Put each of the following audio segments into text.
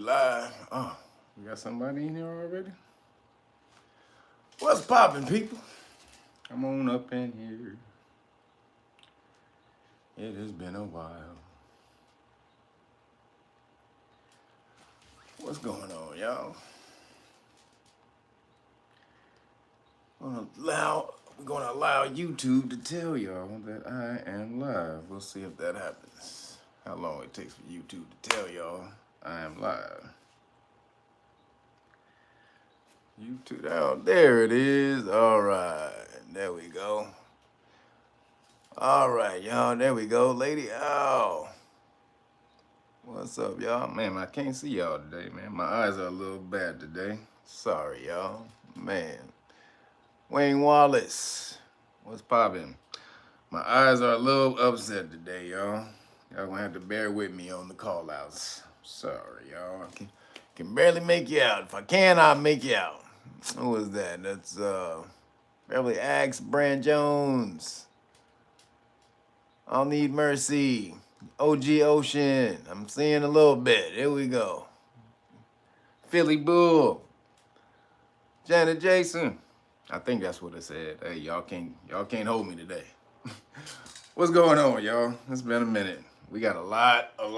live. Oh, we got somebody in here already? What's poppin', people? Come on up in here. It has been a while. What's going on, y'all? We're gonna allow YouTube to tell y'all that I am live. We'll see if that happens. How long it takes for YouTube to tell y'all I am live. YouTube, oh, there it is. All right, there we go. All right, y'all, there we go, lady. Oh, what's up, y'all? Man, I can't see y'all today, man. My eyes are a little bad today. Sorry, y'all. Man, Wayne Wallace, what's poppin'? My eyes are a little upset today, y'all. Y'all gonna have to bear with me on the call outs. Sorry, y'all. I can barely make you out. If I can, I'll make you out. Who was that? That's Beverly Axe, Brand Jones. I'll Need Mercy. OG Ocean. I'm seeing a little bit. Here we go. Philly Bull. Janet Jason. I think that's what it said. Hey, y'all can't hold me today. What's going on, y'all? It's been a minute. We got a lot of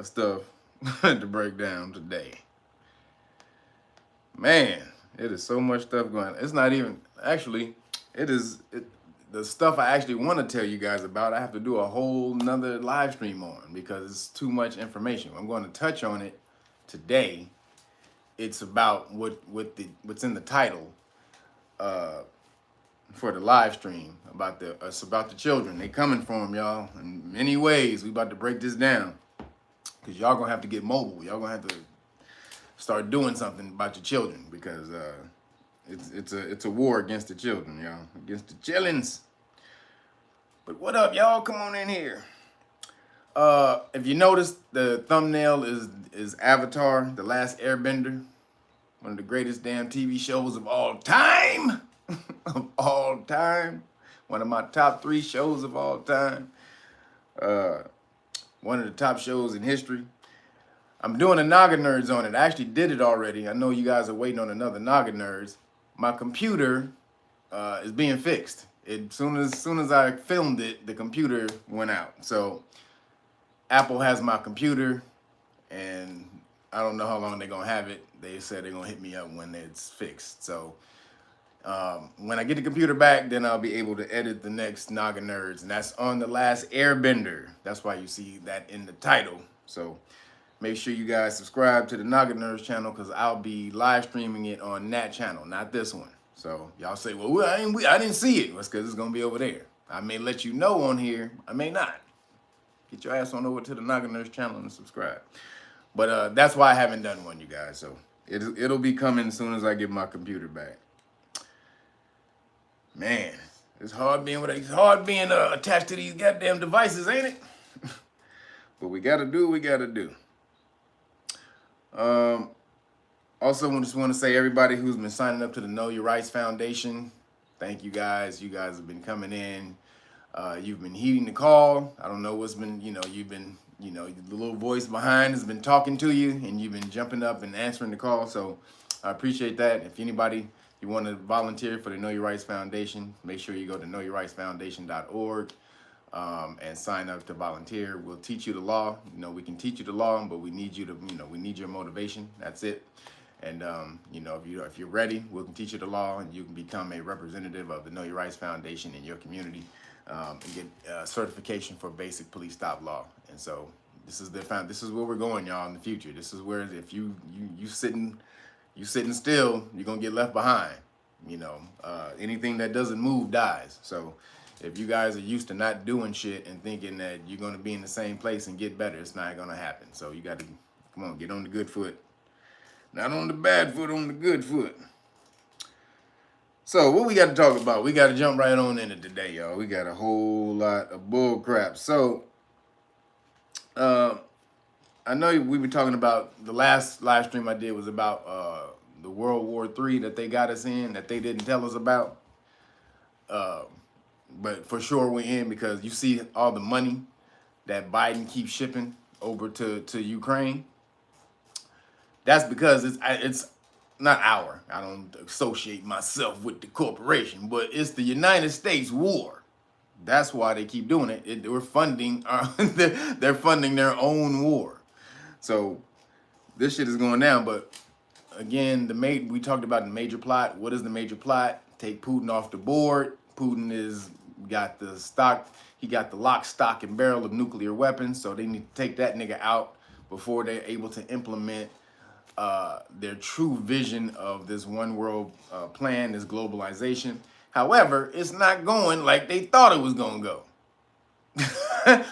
stuff to break down today. Man, it is so much stuff going on. It's not even, actually, the stuff I actually want to tell you guys about, I have to do a whole nother live stream on because it's too much information. I'm going to touch on it today. It's about what's in the title for the live stream about it's about the children. They coming for them, y'all, in many ways. We about to break this down because y'all gonna have to get mobile. Y'all gonna have to start doing something about your children because it's a war against the children, y'all, against the chillins. But what up, y'all? Come on in here. If you notice, the thumbnail is Avatar, The Last Airbender, one of the greatest damn TV shows of all time. Of all time. One of my top 3 shows of all time. One of the top shows in history. I'm doing a Naga Nerds on it. I actually did it already. I know you guys are waiting on another Naga Nerds. My computer is being fixed. As soon as I filmed it, the computer went out. So Apple has my computer, and I don't know how long they're gonna have it. They said they're gonna hit me up when it's fixed. So when I get the computer back, then I'll be able to edit the next Naga Nerds, and that's on The Last Airbender. That's why you see that in the title. So make sure you guys subscribe to the Naga Nerds channel because I'll be live streaming it on that channel, not this one. So y'all say, well, I didn't see it. That's because it's gonna be over there. I may let you know on here. I may not. Get your ass on over to the Naga Nerds channel and subscribe. But that's why I haven't done one, you guys. So it'll be coming as soon as I get my computer back. Man, it's hard being attached to these goddamn devices, ain't it? But we gotta do what we gotta do. Also, just want to say everybody who's been signing up to the Know Your Rights Foundation, thank you guys. You guys have been coming in. You've been heeding the call. I don't know what's been, you've been, the little voice behind has been talking to you, and you've been jumping up and answering the call. So I appreciate that. If anybody, you want to volunteer for the Know Your Rights Foundation, make sure you go to knowyourrightsfoundation.org and sign up to volunteer. We'll teach you the law. We can teach you the law, but we need you to, we need your motivation. That's it. And if you're ready, we can teach you the law, and you can become a representative of the Know Your Rights Foundation in your community and get certification for basic police stop law. And so this is where we're going, y'all, in the future. This is where if you sitting still, you're gonna get left behind. Anything that doesn't move dies. So if you guys are used to not doing shit and thinking that you're gonna be in the same place and get better, it's not gonna happen. So you gotta, come on, get on the good foot. Not on the bad foot, on the good foot. So what we got to talk about? We got to jump right on into today, y'all. We got a whole lot of bull crap. So I know we were talking about, the last live stream I did was about the World War III that they got us in, that they didn't tell us about. But for sure we're in because you see all the money that Biden keeps shipping over to Ukraine, that's because it's not our. I don't associate myself with the corporation, but it's the United States war. That's why they keep doing it. We're funding they're funding their own war. So this shit is going down. But again, we talked about the major plot. What is the major plot? Take Putin off the board. Putin got the stock. He got the lock, stock, and barrel of nuclear weapons. So they need to take that nigga out before they're able to implement their true vision of this one world plan, this globalization. However, it's not going like they thought it was going to go.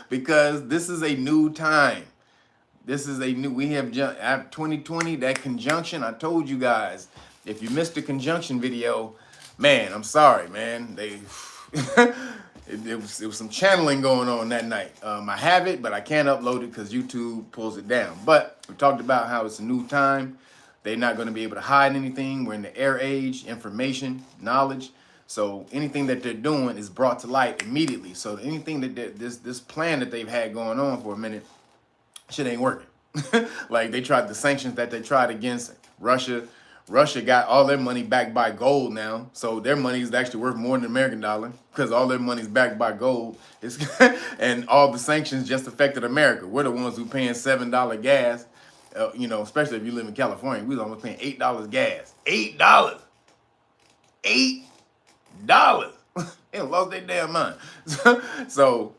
Because this is a new time. We have 2020, that conjunction. I told you guys, if you missed the conjunction video, man, I'm sorry, man. It was some channeling going on that night. I have it, but I can't upload it because YouTube pulls it down. But we talked about how it's a new time. They're not going to be able to hide anything. We're in the air age, information, knowledge. So anything that they're doing is brought to light immediately. So anything that this plan that they've had going on for a minute, shit ain't working. Like they tried the sanctions that they tried against Russia. Russia got all their money backed by gold now. So their money is actually worth more than the American dollar because all their money is backed by gold. And all the sanctions just affected America. We're the ones who paying $7 gas. Especially if you live in California, we was almost paying $8 gas. $8. $8. They lost their damn mind. So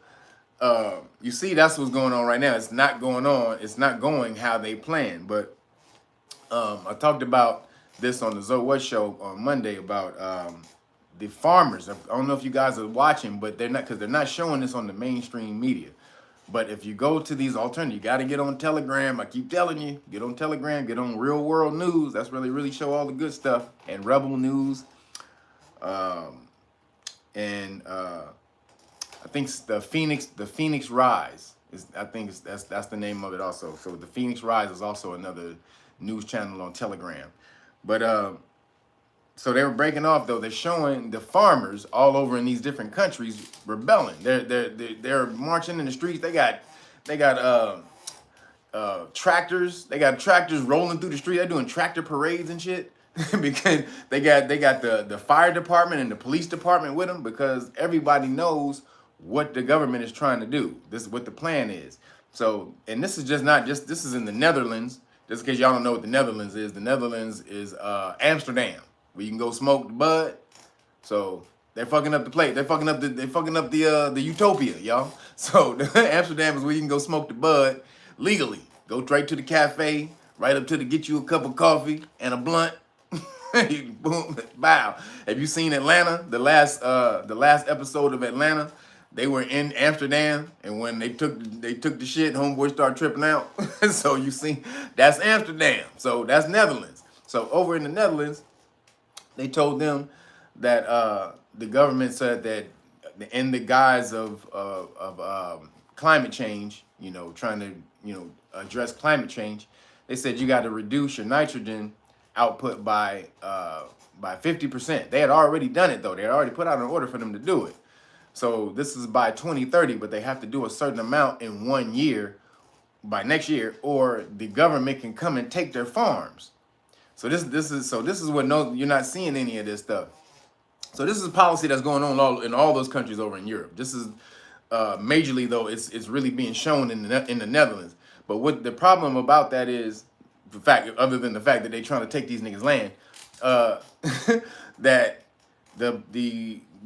you see, that's what's going on right now. It's not going on. It's not going how they planned. But I talked about this on the Zoe What Show on Monday about the farmers. I don't know if you guys are watching, but they're not, because they're not showing this on the mainstream media. But if you go to these alternatives, you got to get on Telegram. I keep telling you, get on Telegram, get on Real World News. That's where they really show all the good stuff. And Rebel News. I think the Phoenix Rise that's the name of it also. So the Phoenix Rise is also another news channel on Telegram. But so they were breaking off though. They're showing the farmers all over in these different countries rebelling. They're marching in the streets. They got tractors. They got tractors rolling through the street. They're doing tractor parades and shit. Because they got the fire department and the police department with them, because everybody knows what the government is trying to do. This is what the plan is. So, and this is this is in the Netherlands. Just in case y'all don't know what the Netherlands is Amsterdam, where you can go smoke the bud. So they're fucking up the plate. They're fucking up the utopia, y'all. So Amsterdam is where you can go smoke the bud legally. Go straight to the cafe, right up to get you a cup of coffee and a blunt. Boom, bow. Have you seen Atlanta? The last episode of Atlanta, they were in Amsterdam, and when they took the shit, homeboy started tripping out. So you see, that's Amsterdam. So that's Netherlands. So over in the Netherlands, they told them that the government said that in the guise of climate change, trying to address climate change, they said you got to reduce your nitrogen output by 50%. They had already done it though. They had already put out an order for them to do it. So this is by 2030, but they have to do a certain amount in 1 year by next year, or the government can come and take their farms. So this is what you're not seeing any of this stuff. So this is a policy that's going on in all those countries over in Europe. This is majorly though, it's really being shown in the Netherlands. But what the problem about that is, other than the fact that they're trying to take these niggas' land, that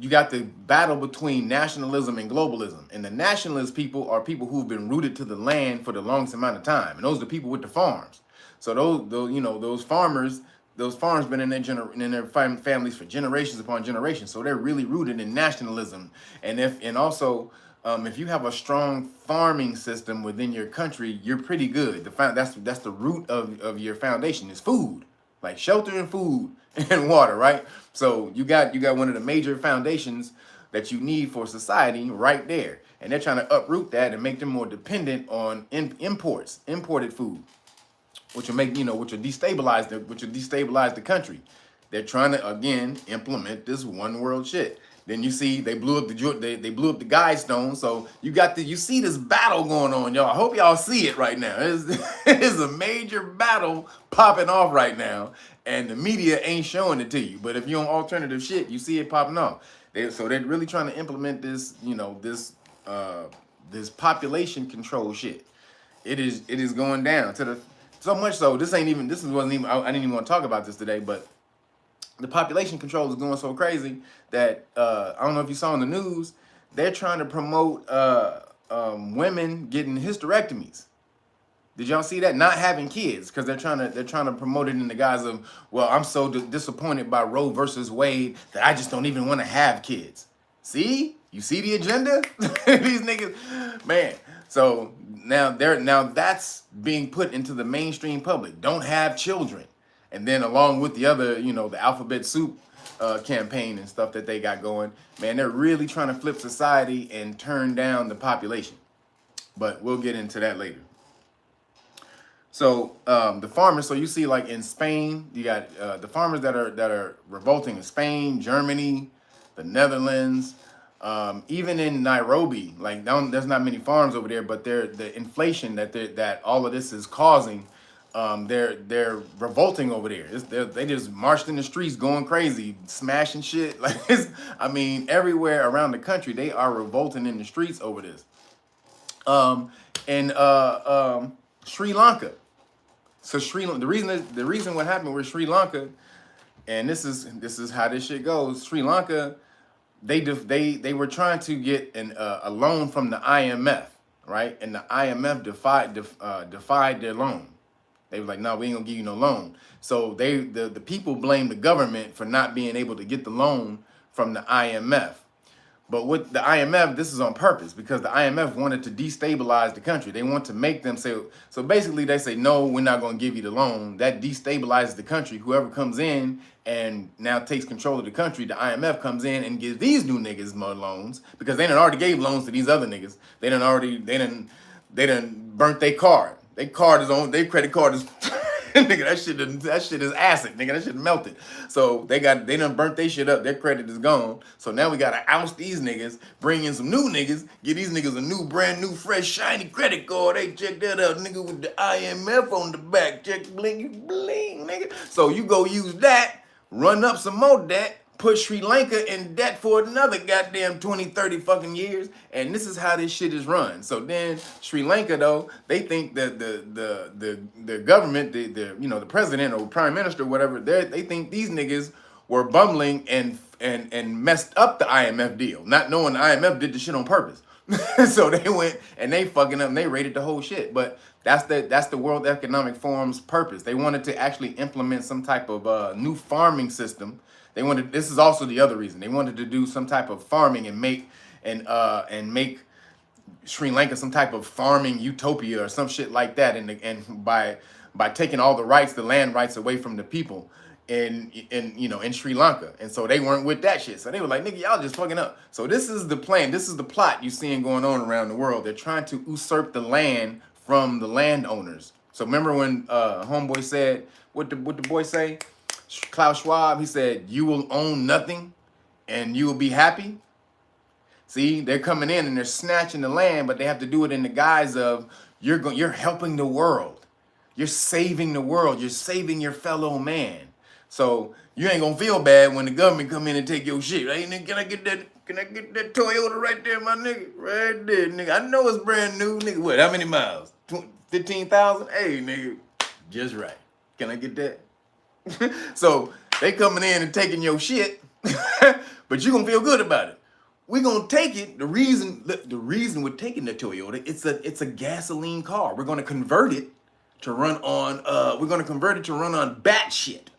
you got the battle between nationalism and globalism. And the nationalist people are people who've been rooted to the land for the longest amount of time. And those are the people with the farms. So those farmers been in their families for generations upon generations. So they're really rooted in nationalism. And also if you have a strong farming system within your country, you're pretty good. That's the root of your foundation is food, like shelter and food and water, right? So you got one of the major foundations that you need for society right there. And they're trying to uproot that and make them more dependent on imported food, which will destabilize the country. They're trying to again implement this one world shit. Then you see they blew up they blew up the Guidestone. So you see this battle going on, y'all. I hope y'all see it right now. It's a major battle popping off right now, and the media ain't showing it to you. But if you're on alternative shit, you see it popping off. So they're really trying to implement this, this population control shit. It is going down to the so much so this wasn't even I didn't even want to talk about this today, but the population control is going so crazy that I don't know if you saw in the news, they're trying to promote women getting hysterectomies. Did y'all see that? Not having kids, because they're trying to promote it in the guise of, well, I'm so disappointed by Roe versus Wade that I just don't even want to have kids. See? You see the agenda? These niggas, man. So now that's being put into the mainstream public. Don't have children. And then along with the other, the alphabet soup campaign and stuff that they got going, man, they're really trying to flip society and turn down the population. But we'll get into that later. So the farmers, so you see like in Spain, you got the farmers that are revolting in Spain, Germany, the Netherlands, even in Nairobi. Like there's not many farms over there, but the inflation that all of this is causing, they're revolting over there. They just marched in the streets going crazy, smashing shit. Like everywhere around the country, they are revolting in the streets over this. Sri Lanka. So the reason what happened with Sri Lanka, and this is how this shit goes. Sri Lanka, they were trying to get a loan from the IMF, right? And the IMF defied their loan. They were like, no, we ain't gonna give you no loan. So the people blame the government for not being able to get the loan from the IMF. But with the IMF, this is on purpose because the IMF wanted to destabilize the country. They want to make them say, so basically they say, no, we're not going to give you the loan. That destabilizes the country. Whoever comes in and now takes control of the country, the IMF comes in and gives these new niggas more loans because they done already gave loans to these other niggas. They done burnt their card. Their credit card is nigga, that shit is acid, nigga. That shit melted. So they done burnt their shit up. Their credit is gone. So now we gotta oust these niggas, bring in some new niggas, give these niggas a brand new, fresh, shiny credit card. Hey, check that out, nigga, with the IMF on the back. Check bling, bling, nigga. So you go use that, run up some more debt, put Sri Lanka in debt for another goddamn 20, 30 fucking years, and this is how this shit is run. So then Sri Lanka, though, they think that the government, the president or prime minister or whatever, they think these niggas were bumbling and messed up the IMF deal, not knowing the IMF did the shit on purpose. So they went and they fucking up and they raided the whole shit. But that's the World Economic Forum's purpose. They wanted to actually implement some type of new farming system. This is also the other reason. They wanted to do some type of farming and make Sri Lanka some type of farming utopia or some shit like that. And by taking all the land rights away from the people in Sri Lanka. And so they weren't with that shit. So they were like, nigga, y'all just fucking up. So this is the plan. This is the plot you seeing going on around the world. They're trying to usurp the land from the landowners. So remember when homeboy said, what the boy say? Klaus Schwab, he said, you will own nothing and you will be happy. See, they're coming in and they're snatching the land, but they have to do it in the guise of you're helping the world. You're saving the world. You're saving your fellow man. So you ain't gonna feel bad when the government come in and take your shit, right? Can I get that Toyota right there, my nigga? Right there, nigga. I know it's brand new, nigga. What, how many miles? 15,000? Hey, nigga, just right. Can I get that? So they coming in and taking your shit, but you gonna feel good about it. We gonna take it. The reason we're taking the Toyota, it's a gasoline car. We're gonna convert it to run on bat shit.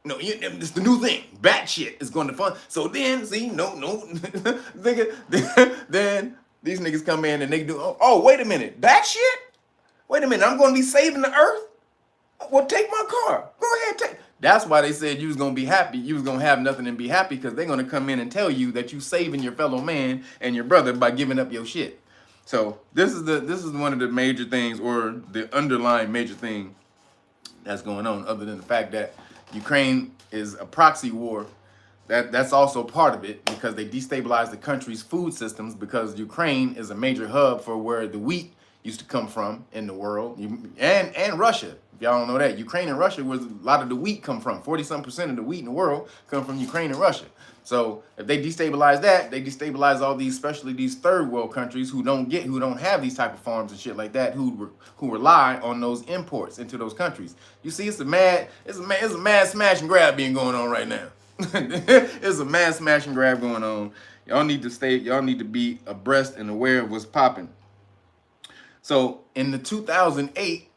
No, it's the new thing. Bat shit is going to fund. So then, see, no, then these niggas come in and they do. Oh, wait a minute, bat shit. Wait a minute, I'm gonna be saving the earth. Well, take my car. Go ahead, take. That's why they said you was gonna be happy. You was gonna have nothing and be happy because they're gonna come in and tell you that you saving your fellow man and your brother by giving up your shit. So this is one of the major things, or the underlying major thing that's going on, other than the fact that Ukraine is a proxy war That's also part of it, because they destabilized the country's food systems, because Ukraine is a major hub for where the wheat used to come from in the world, and Russia. If y'all don't know that, Ukraine and Russia was a lot of the wheat come from. 40-some% of the wheat in the world come from Ukraine and Russia. So if they destabilize that, they destabilize all these, especially these third world countries who don't have these type of farms and shit like that, who rely on those imports into those countries. You see, it's a mad smash and grab being going on right now. It's a mad smash and grab going on. Y'all need to be abreast and aware of what's popping. So in the 2008,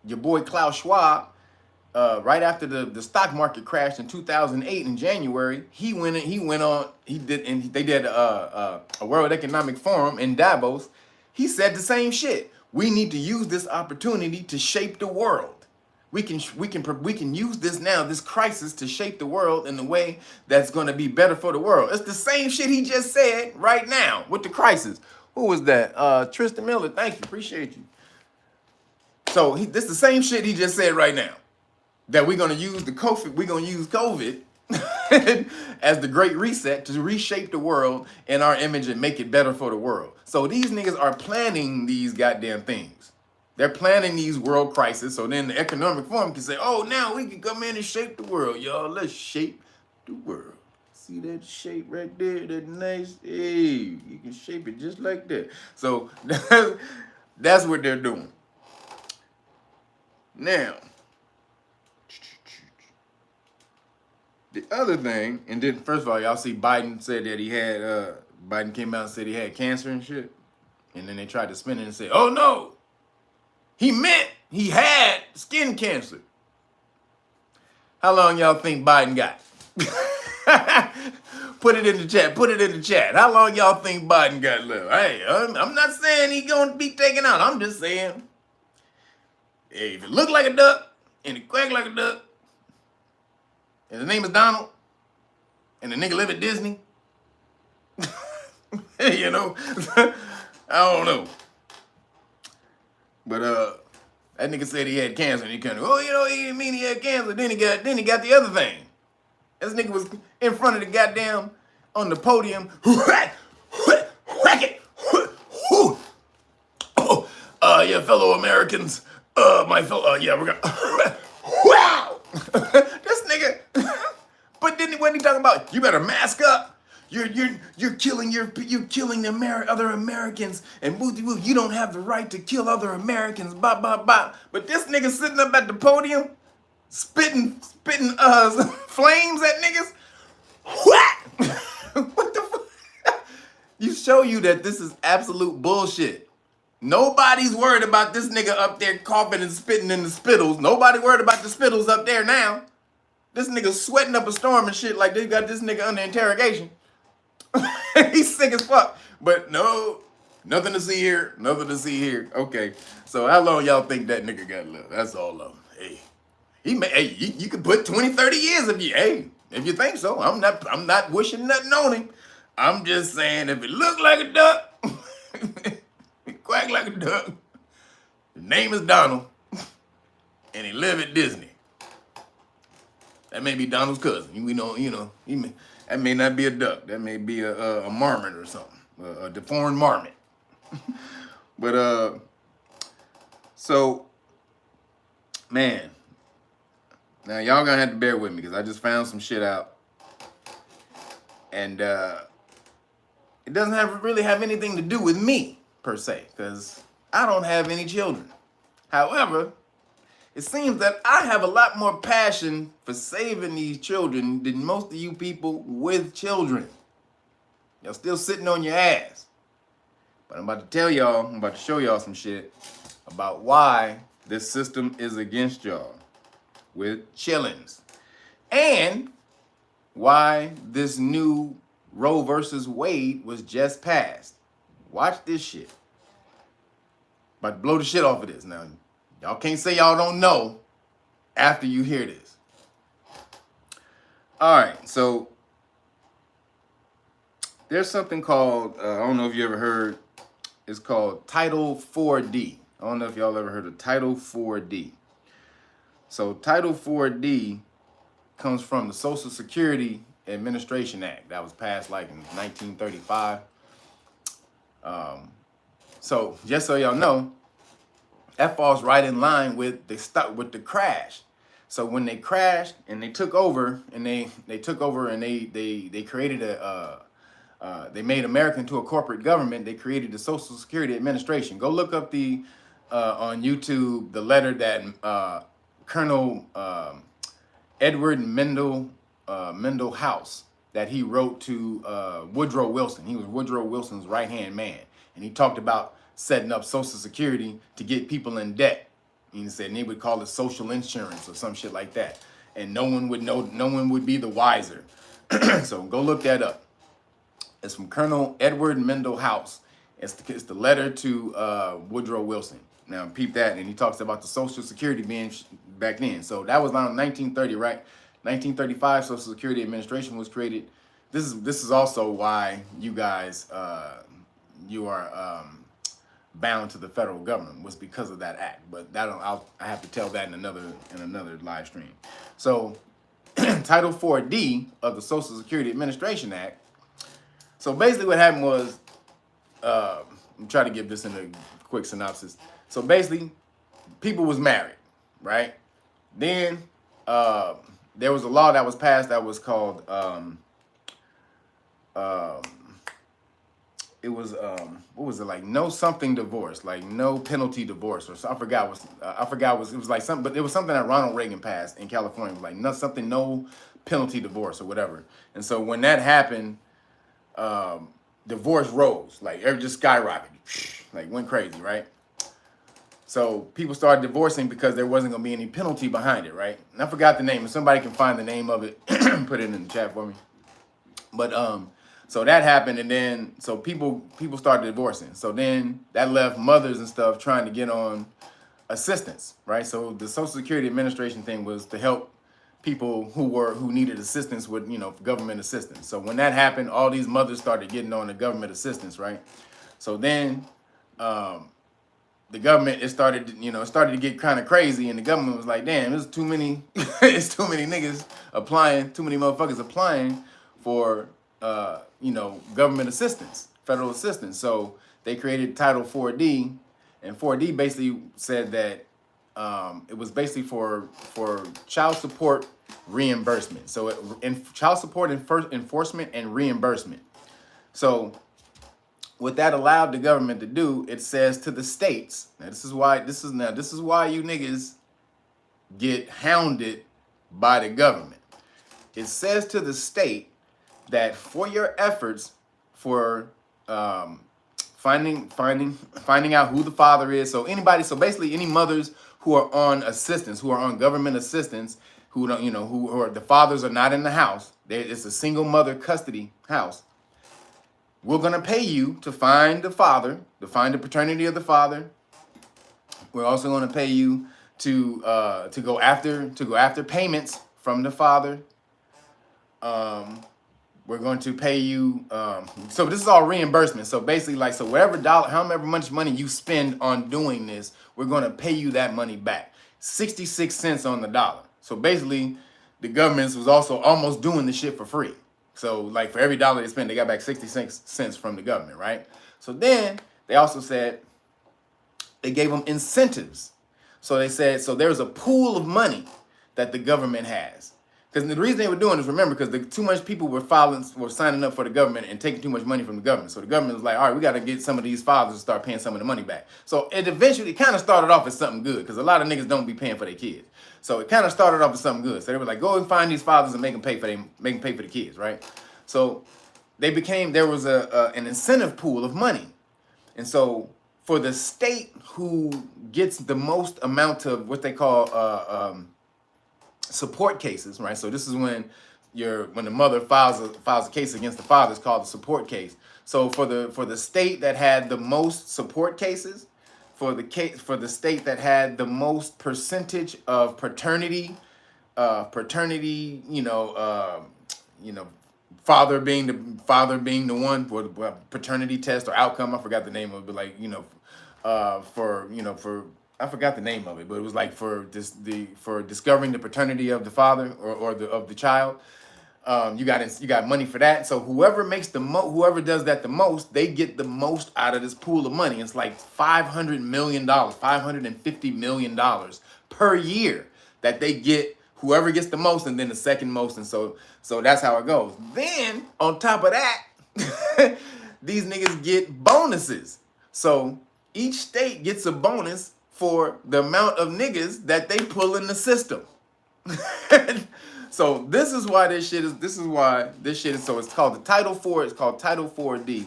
your boy Klaus Schwab, right after the stock market crashed in 2008 in January, they did a World Economic Forum in Davos. He said the same shit. We need to use this opportunity to shape the world. We can use this now, this crisis, to shape the world in a way that's going to be better for the world. It's the same shit he just said right now with the crisis. Who was that? Tristan Miller. Thank you. Appreciate you. So this the same shit he just said right now. That we're gonna use COVID as the Great Reset to reshape the world in our image and make it better for the world. So these niggas are planning these goddamn things. They're planning these world crises. So then the Economic Forum can say, oh, now we can come in and shape the world, y'all. Let's shape the world. See that shape right there? That nice, hey, you can shape it just like that. So that's what they're doing. Now, the other thing, and then first of all, y'all see Biden said that Biden came out and said he had cancer and shit. And then they tried to spin it and say, oh no, he meant he had skin cancer. How long y'all think Biden got? Put it in the chat. How long y'all think Biden got left? Hey, I'm not saying he's going to be taken out. I'm just saying, hey, if it look like a duck and it quack like a duck, and his name is Donald, and the nigga live at Disney, you know, I don't know. But that nigga said he had cancer, and he kind of, oh, you know, he didn't mean he had cancer. Then he got the other thing. This nigga was in front of the goddamn, on the podium, whack it. Yeah, fellow Americans, my fellow, yeah, we're gonna, wow. This nigga, but then when he talking about, you better mask up. You're killing the other Americans, and you don't have the right to kill other Americans, blah blah blah. But this nigga sitting up at the podium, spitting flames at niggas. What? What the fuck? You show you that this is absolute bullshit. Nobody's worried about this nigga up there coughing and spitting in the spittles. Nobody worried about the spittles up there now. This nigga sweating up a storm and shit like they got this nigga under interrogation. He's sick as fuck. But no, nothing to see here. Nothing to see here. Okay. So how long y'all think that nigga got left? That's all of them. Hey. You could put 20, 30 years if you think so. I'm not wishing nothing on him. I'm just saying if it look like a duck, it quack like a duck, his name is Donald, and he live at Disney. That may be Donald's cousin. We know, that may not be a duck. That may be a marmot or something, a deformed marmot. But so, man, now y'all gonna have to bear with me because I just found some shit out, and it doesn't really have anything to do with me per se, because I don't have any children. However, it seems that I have a lot more passion for saving these children than most of you people with children. Y'all still sitting on your ass. But I'm about to show y'all some shit about why this system is against y'all with chillins. And why this new Roe versus Wade was just passed. Watch this shit. About to blow the shit off of this now. Y'all can't say y'all don't know after you hear this. All right, so there's something called, I don't know if you ever heard, it's called Title 4D. I don't know if y'all ever heard of Title 4D. So Title 4D comes from the Social Security Administration Act that was passed like in 1935. So just so y'all know, that falls right in line with the crash. So when they crashed and they took over and they created they made America into a corporate government. They created the Social Security Administration. Go look up on YouTube the letter that Colonel Edward Mendel House that he wrote to Woodrow Wilson. He was Woodrow Wilson's right-hand man. And he talked about setting up Social Security to get people in debt. He said, and they would call it social insurance or some shit like that. And no one would know, no one would be the wiser. So go look that up. It's from Colonel Edward Mendel House. It's the letter to Woodrow Wilson. Now peep that, and he talks about the Social Security being back then. So that was around 1930, right? 1935, Social Security Administration was created. This is also why you guys you are bound to the federal government, was because of that act. But I have to tell that in another live stream. So Title 4D of the Social Security Administration Act. So basically what happened was, I'm trying to give this in a quick synopsis. So basically, people was married, right? Then there was a law that was passed that was called, it was what was it, like no something divorce, like no penalty divorce, or so, I forgot it was like something, but it was something that Ronald Reagan passed in California. It was like no penalty divorce or whatever. And so when that happened, divorce rose, like just skyrocketed, like went crazy, right? So people started divorcing because there wasn't gonna be any penalty behind it, right? And I forgot the name. If somebody can find the name of it, put it in the chat for me. But so that happened, and then so people started divorcing. So then that left mothers and stuff trying to get on assistance, right? So the Social Security Administration thing was to help people who needed assistance with, government assistance. So when that happened, all these mothers started getting on the government assistance, right? So then the government, it started to get kind of crazy, and the government was like, damn, there's too many it's too many niggas applying, too many motherfuckers applying for government assistance, federal assistance. So they created Title 4D, and 4D basically said that it was basically for child support reimbursement. So child support enforcement and reimbursement. So what that allowed the government to do, it says to the states, now this is why you niggas get hounded by the government. It says to the state that for your efforts for finding out who the father is, so basically any mothers who are on assistance, who are on government assistance, who don't, who are the fathers are not in the house, it's a single mother custody house. We're gonna pay you to find the father, to find the paternity of the father. We're also gonna pay you to go after payments from the father. We're going to pay you. So this is all reimbursement. So basically, however much money you spend on doing this, we're going to pay you that money back. 66 cents on the dollar. So basically, the government was also almost doing the shit for free. So like for every dollar they spent, they got back 66 cents from the government, right? So then they also said they gave them incentives. So they said, so there's a pool of money that the government has. Because the reason they were doing this, remember, because too much people were signing up for the government and taking too much money from the government. So the government was like, all right, we got to get some of these fathers to start paying some of the money back. So it eventually kind of started off as something good, because a lot of niggas don't be paying for their kids. So it kind of started off as something good. So they were like, go and find these fathers and make them pay for the kids, right? So there was an incentive pool of money. And so for the state who gets the most amount of what they call support cases, right? So this is when the mother files a case against the father, it's called a support case. So for the state that had the most support cases, for the state that had the most percentage of paternity, father being the one for the paternity test or outcome, I forgot the name of it, but I forgot the name of it, but it was like for discovering the paternity of the father or of the child. You got money for that. So whoever makes whoever does that the most, they get the most out of this pool of money. It's like $500 million, $550 million per year that they get. Whoever gets the most, and then the second most, and so that's how it goes. Then on top of that, these niggas get bonuses. So each state gets a bonus for the amount of niggas that they pull in the system. So this is why this shit is so it's called the Title 4, it's called Title 4D.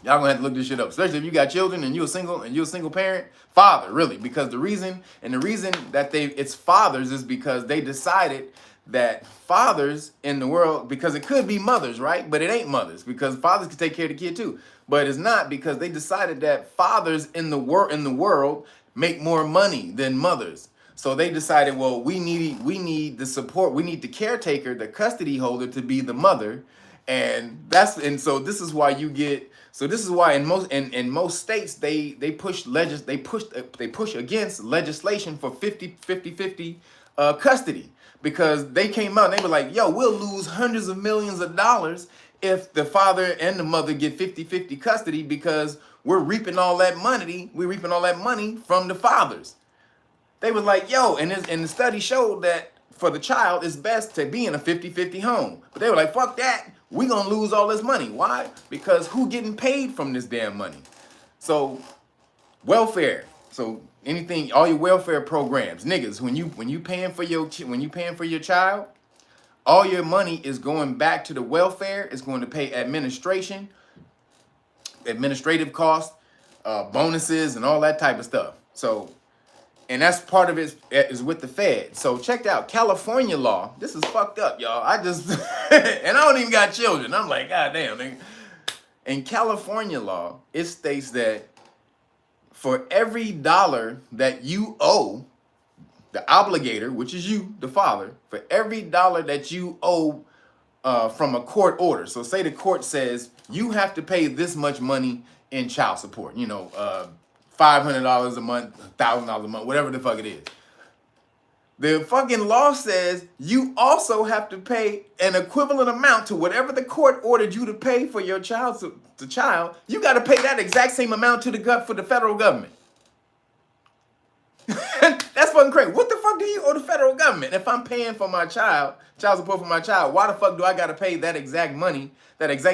Y'all gonna have to look this shit up, especially if you got children and you're a single parent, father, really, because the reason that it's fathers is because they decided that fathers in the world, because it could be mothers, right? But it ain't mothers, because fathers can take care of the kid too. But it's not, because they decided that fathers in the world make more money than mothers. So they decided, well, we need the support, we need the caretaker, the custody holder to be the mother. And so this is why in most states they push against legislation for 50-50 custody, because they came out and they were like, yo, we'll lose hundreds of millions of dollars if the father and the mother get 50-50 custody, because we're reaping all that money from the fathers. They was like, yo, and the study showed that for the child, it's best to be in a 50-50 home. But they were like, fuck that. We gonna lose all this money. Why? Because who getting paid from this damn money? So welfare. So anything, all your welfare programs, niggas, when you paying for your child, all your money is going back to the welfare. It's going to pay administrative costs, bonuses, and all that type of stuff. So. And that's part of it is with the Fed. So check out California law. This is fucked up, y'all. And I don't even got children. I'm like, God damn, nigga. In California law, it states that for every dollar that you owe the obligator, which is you, the father, for every dollar that you owe from a court order. So say the court says you have to pay this much money in child support, $500 a month, $1,000 a month, whatever the fuck it is. The fucking law says you also have to pay an equivalent amount to whatever the court ordered you to pay for your child. You got to pay that exact same amount for the federal government. That's fucking crazy. What the fuck do you owe the federal government? If I'm paying for my child support for my child, why the fuck do I got to pay that exact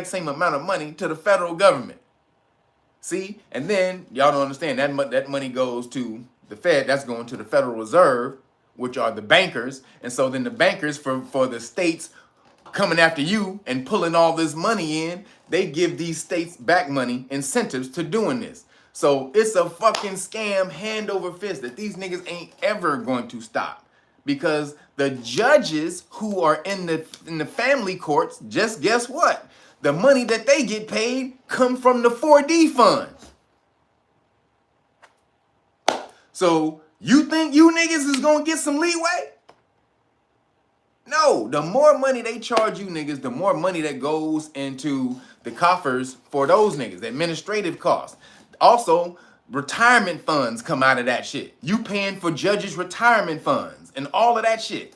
same amount of money to the federal government? See, and then y'all don't understand that money goes to the Fed. That's going to the Federal Reserve, which are the bankers. And so then the bankers for the states coming after you and pulling all this money in, they give these states back money, incentives to doing this. So it's a fucking scam, hand over fist, that these niggas ain't ever going to stop, because the judges who are in the family courts, just guess what? The money that they get paid come from the 4D fund. So you think you niggas is gonna get some leeway? No, the more money they charge you niggas, the more money that goes into the coffers for those niggas, the administrative costs. Also, retirement funds come out of that shit. You paying for judges' retirement funds and all of that shit.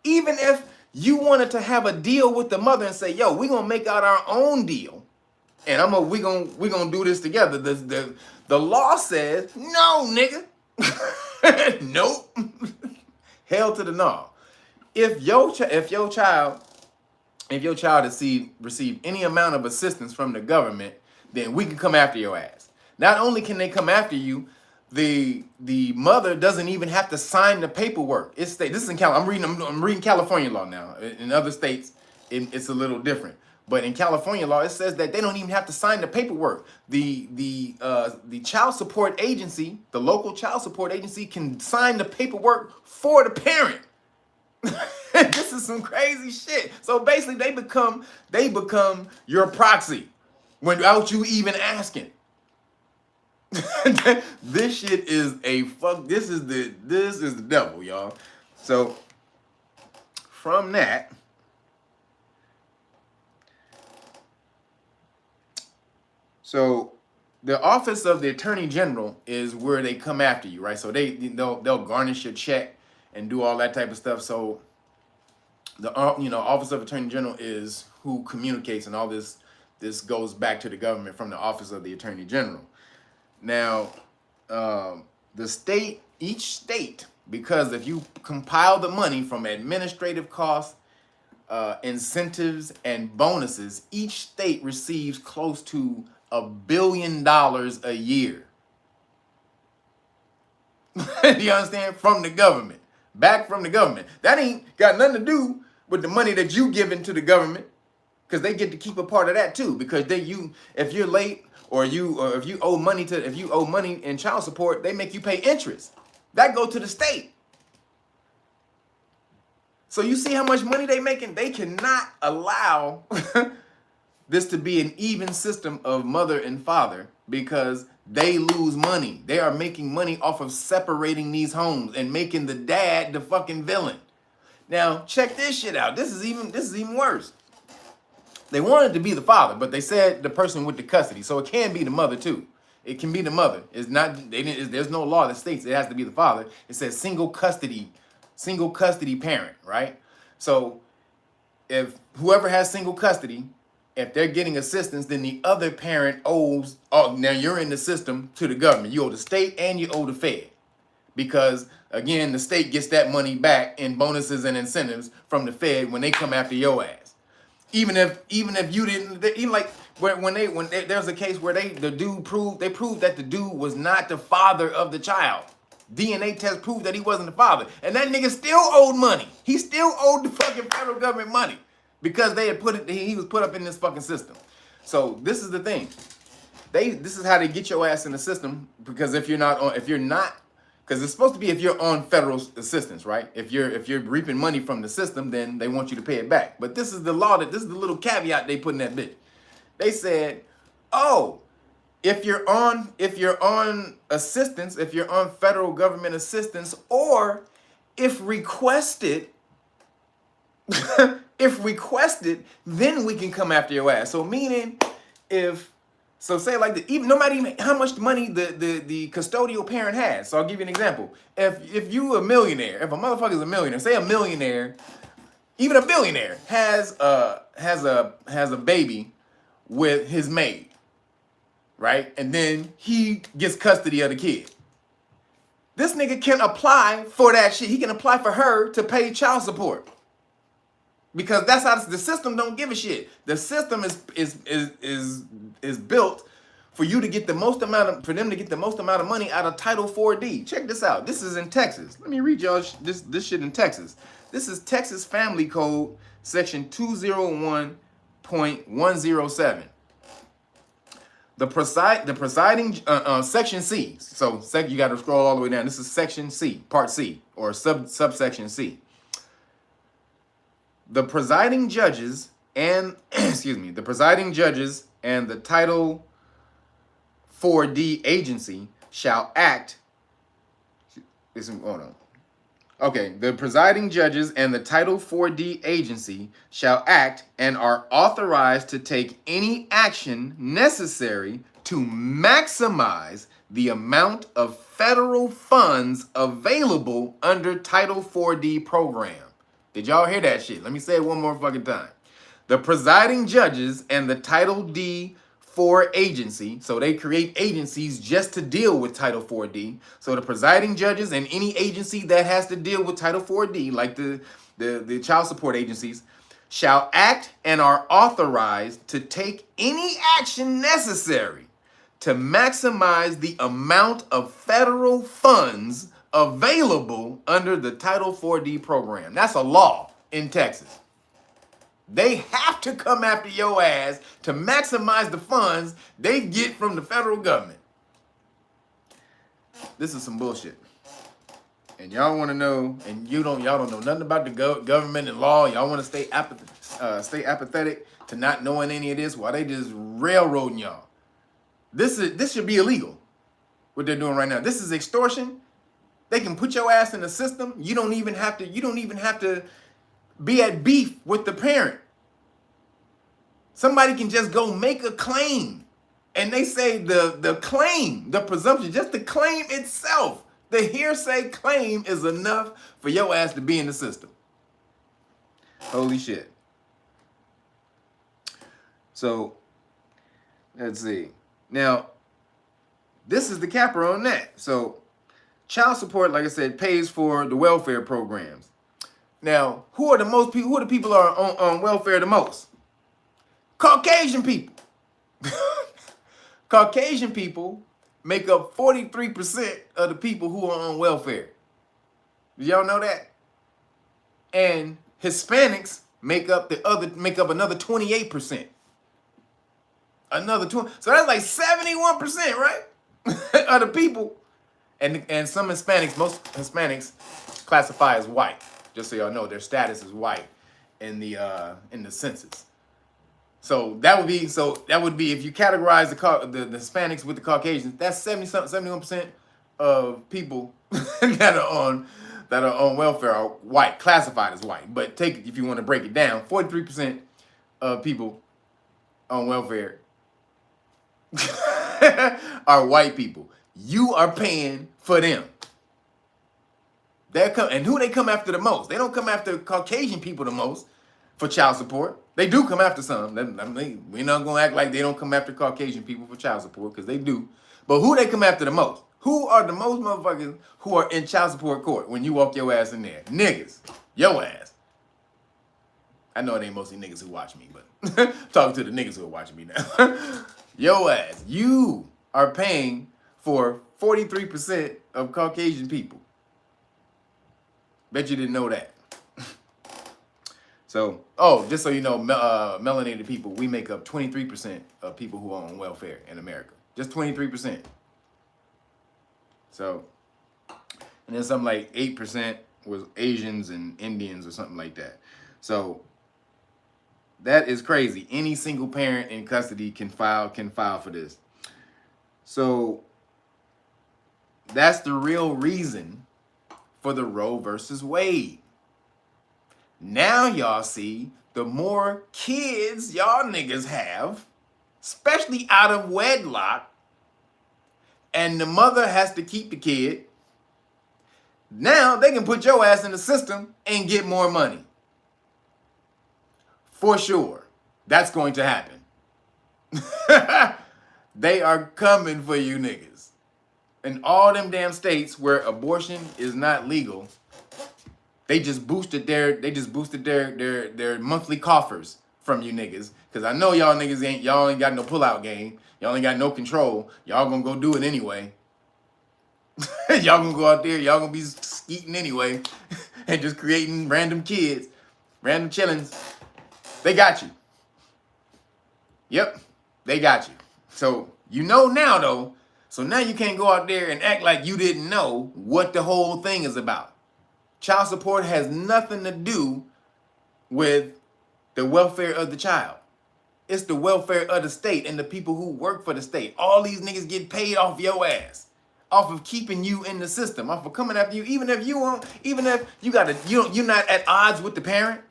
Even if you wanted to have a deal with the mother and say, yo, we gonna make out our own deal, and we gonna do this together. The law says, no, nigga. Nope. Hell to the no. If your child receive any amount of assistance from the government, then we can come after your ass. Not only can they come after you, the mother doesn't even have to sign the paperwork. This is in California. I'm reading California law now. In other states, it's a little different. But in California law, it says that they don't even have to sign the paperwork. The child support agency, the local child support agency, can sign the paperwork for the parent. This is some crazy shit. So basically, they become your proxy without you even asking. This shit is this is the devil, y'all. So from that, so the office of the Attorney General is where they come after you, right? So they'll garnish your check and do all that type of stuff. So The Office of Attorney General is who communicates, and all this goes back to the government from the Office of the Attorney General. Now, each state, because if you compile the money from administrative costs, incentives, and bonuses, each state receives close to $1 billion a year. Do you understand? From the government. Back from the government. That ain't got nothing to do with the money that you giving to the government, because they get to keep a part of that too. Because if you're late, or if you owe money in child support, they make you pay interest. That go to the state. So you see how much money they making? They cannot allow this to be an even system of mother and father, because they lose money. They are making money off of separating these homes and making the dad the fucking villain. Now, check this shit out. This is even worse. They wanted to be the father, but they said the person with the custody. So it can be the mother too. It can be the mother. It's not. There's no law that states it has to be the father. It says single custody parent, right? So if whoever has single custody, if they're getting assistance, then the other parent owes. Oh, now you're in the system to the government. You owe the state and you owe the Fed, because again, the state gets that money back in bonuses and incentives from the Fed when they come after your ass. Even if you didn't, even like when there's a case where they proved that the dude was not the father of the child. DNA test proved that he wasn't the father, and that nigga still owed money. He still owed the fucking federal government money, because they had he was put up in this fucking system. So this is the thing. This is how they get your ass in the system, because if you're not, because it's supposed to be if you're on federal assistance, right? If you're reaping money from the system, then they want you to pay it back. But this is the law, this is the little caveat they put in that bitch. They said, oh, if you're on assistance, if you're on federal government assistance, or if requested, then we can come after your ass. So meaning, say like even no matter even how much money the custodial parent has. So I'll give you an example. If you a millionaire, if a motherfucker is a millionaire, say a millionaire, even a billionaire has a baby with his maid, right? And then he gets custody of the kid. This nigga can apply for that shit. He can apply for her to pay child support. Because that's how the system don't give a shit. The system is built for you to get the most amount of money out of Title 4D. Check this out. This is in Texas. Let me read y'all this shit in Texas. This is Texas Family Code section 201.107. The presiding section C. So you got to scroll all the way down. This is section C, part C, or subsection C. The presiding judges and the Title 4D agency shall act. The presiding judges and the Title 4D agency shall act and are authorized to take any action necessary to maximize the amount of federal funds available under Title 4D program. Did y'all hear that shit? Let me say it one more fucking time. The presiding judges and the Title D4 agency, so they create agencies just to deal with Title 4D. So the presiding judges and any agency that has to deal with Title 4D, like the child support agencies, shall act and are authorized to take any action necessary to maximize the amount of federal funds available under the Title 4D program. That's a law in Texas. They have to come after your ass to maximize the funds they get from the federal government. This is some bullshit. And y'all want to know, and y'all don't know nothing about the government and law. Y'all want to stay apathetic to not knowing any of this while they just railroading y'all. This should be illegal, what they're doing right now. This is extortion. They can put your ass in the system. You don't even have to be at beef with the parent. Somebody can just go make a claim. And they say the claim, the presumption, just the claim itself, the hearsay claim is enough for your ass to be in the system. Holy shit. So, let's see. Now, this is the capper on that. So, child support, like I said, pays for the welfare programs. Now, who are the most people? Who are the people are on welfare the most? Caucasian people. Caucasian people make up 43% of the people who are on welfare. Did y'all know that? And Hispanics make up another 28%. Another 20. So that's like 71%, right? Of the people. And some Hispanics, most Hispanics classify as white. Just so y'all know, their status is white in the census. So that would be if you categorize the Hispanics with the Caucasians, that's 71% of people that are on welfare are white, classified as white. But take it, if you want to break it down, 43% of people on welfare are white people. You are paying for them. And who they come after the most? They don't come after Caucasian people the most for child support. They do come after some. We're not going to act like they don't come after Caucasian people for child support, because they do. But who they come after the most? Who are the most motherfuckers who are in child support court when you walk your ass in there? Niggas. Your ass. I know it ain't mostly niggas who watch me, but talking to the niggas who are watching me now. Your ass. You are paying for 43% of Caucasian people. Bet you didn't know that. So, just so you know, melanated people, we make up 23% of people who are on welfare in America. Just 23%. So, and then something like 8% was Asians and Indians or something like that. So, that is crazy. Any single parent in custody can file for this. So, that's the real reason for the Roe versus Wade. Now y'all see, the more kids y'all niggas have, especially out of wedlock, and the mother has to keep the kid, now they can put your ass in the system and get more money. For sure. That's going to happen. They are coming for you niggas. In all them damn states where abortion is not legal, they just boosted their monthly coffers from you niggas. Cause I know y'all niggas ain't got no pullout game. Y'all ain't got no control. Y'all gonna go do it anyway. Y'all gonna go out there, y'all gonna be skeeting anyway and just creating random kids, random chillings. They got you. Yep, they got you. So you know now though. So now you can't go out there and act like you didn't know what the whole thing is about. Child support has nothing to do with the welfare of the child. It's the welfare of the state and the people who work for the state. All these niggas get paid off your ass, off of keeping you in the system, off of coming after you. Even if you're not at odds with the parent.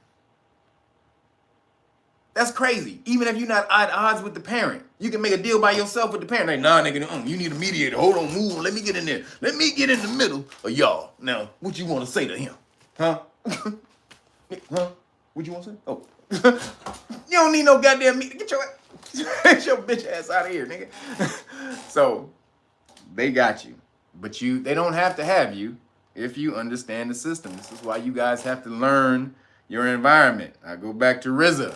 That's crazy. Even if you're not at odds with the parent, you can make a deal by yourself with the parent. Like, nah, nigga, you need a mediator. Hold on, move. Let me get in there. Let me get in the middle of y'all. Now, what you want to say to him? Huh? Huh? What you want to say? Oh. You don't need no goddamn mediator. Get your bitch ass out of here, nigga. So, they got you. But they don't have to have you if you understand the system. This is why you guys have to learn your environment. I go back to RZA.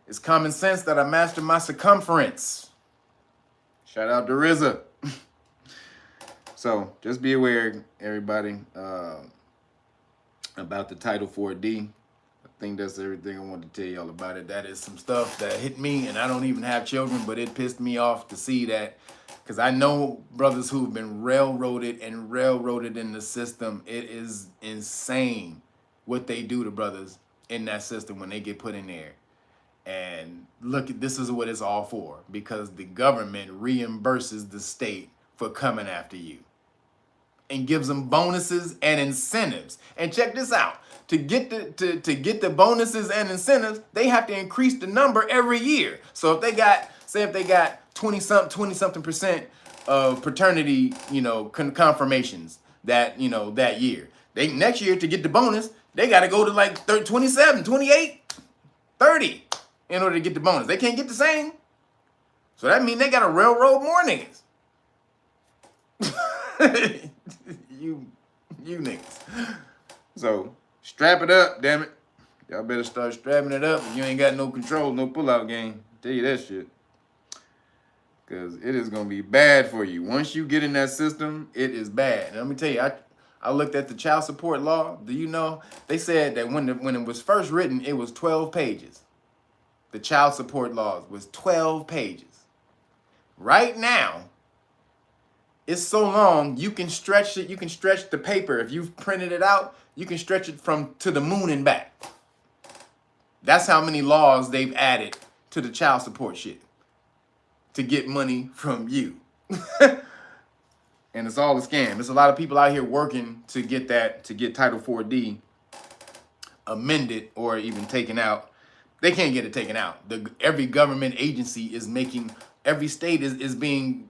It's common sense that I master my circumference. Shout out to RZA. So just be aware, everybody, about the Title 4D. I think that's everything I wanted to tell y'all about it. That is some stuff that hit me, and I don't even have children, but it pissed me off to see that, because I know brothers who've been railroaded in the system. It is insane what they do to brothers in that system when they get put in there. And look, this is what it's all for, because the government reimburses the state for coming after you and gives them bonuses and incentives. And check this out. To get the bonuses and incentives, they have to increase the number every year. So if they got 20-something% of paternity, confirmations, that, that year. They next year to get the bonus, they got to go to like 27, 28, 30 in order to get the bonus. They can't get the same. So that means they got to railroad more niggas. you niggas. So strap it up, damn it. Y'all better start strapping it up if you ain't got no control, no pullout game. Tell you that shit. Because it is going to be bad for you. Once you get in that system, it is bad. And let me tell you, I looked at the child support law. Do you know? They said that when it was first written, it was 12 pages. The child support laws was 12 pages. Right now, it's so long, you can stretch it. You can stretch the paper. If you've printed it out, you can stretch it to the moon and back. That's how many laws they've added to the child support shit to get money from you. And it's all a scam. There's a lot of people out here working to get Title 4D amended or even taken out. They can't get it taken out. Every government agency is making, every state is being,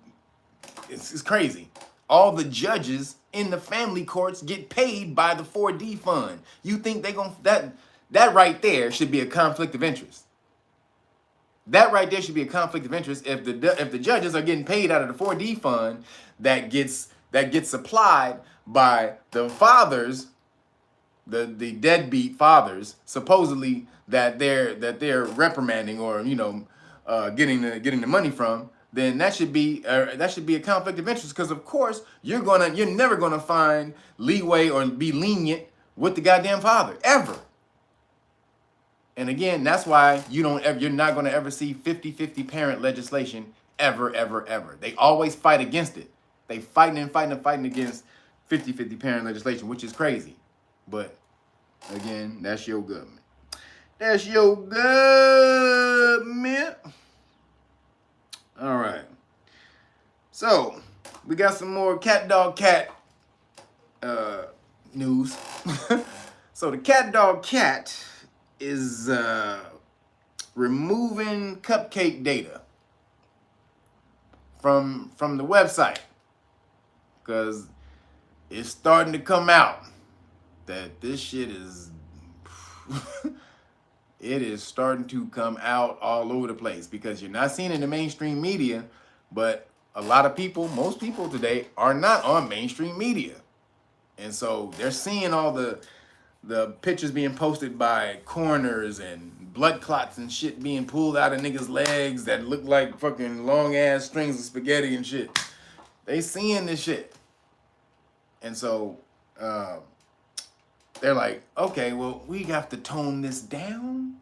it's crazy. All the judges in the family courts get paid by the 4D fund. You think they gonna, that right there should be a conflict of interest. That right there should be a conflict of interest if the judges are getting paid out of the 4D fund that gets supplied by the fathers, the deadbeat fathers, supposedly that they're reprimanding or getting the money from. Then that should be a conflict of interest, because of course you're never gonna find leeway or be lenient with the goddamn father ever. And again, that's why you're not going to ever see 50-50 parent legislation ever. They always fight against it. They fighting against 50-50 parent legislation, which is crazy. But again, that's your government. That's your government. All right. So we got some more cat dog cat news. So the cat dog cat is removing cupcake data from the website, because it's starting to come out that this shit is it is starting to come out all over the place, because you're not seeing it in the mainstream media, but a lot of people, most people today are not on mainstream media, and so they're seeing all the pictures being posted by coroners and blood clots and shit being pulled out of niggas' legs that look like fucking long ass strings of spaghetti and shit. They seeing this shit. And so they're like, okay, well, we have to tone this down.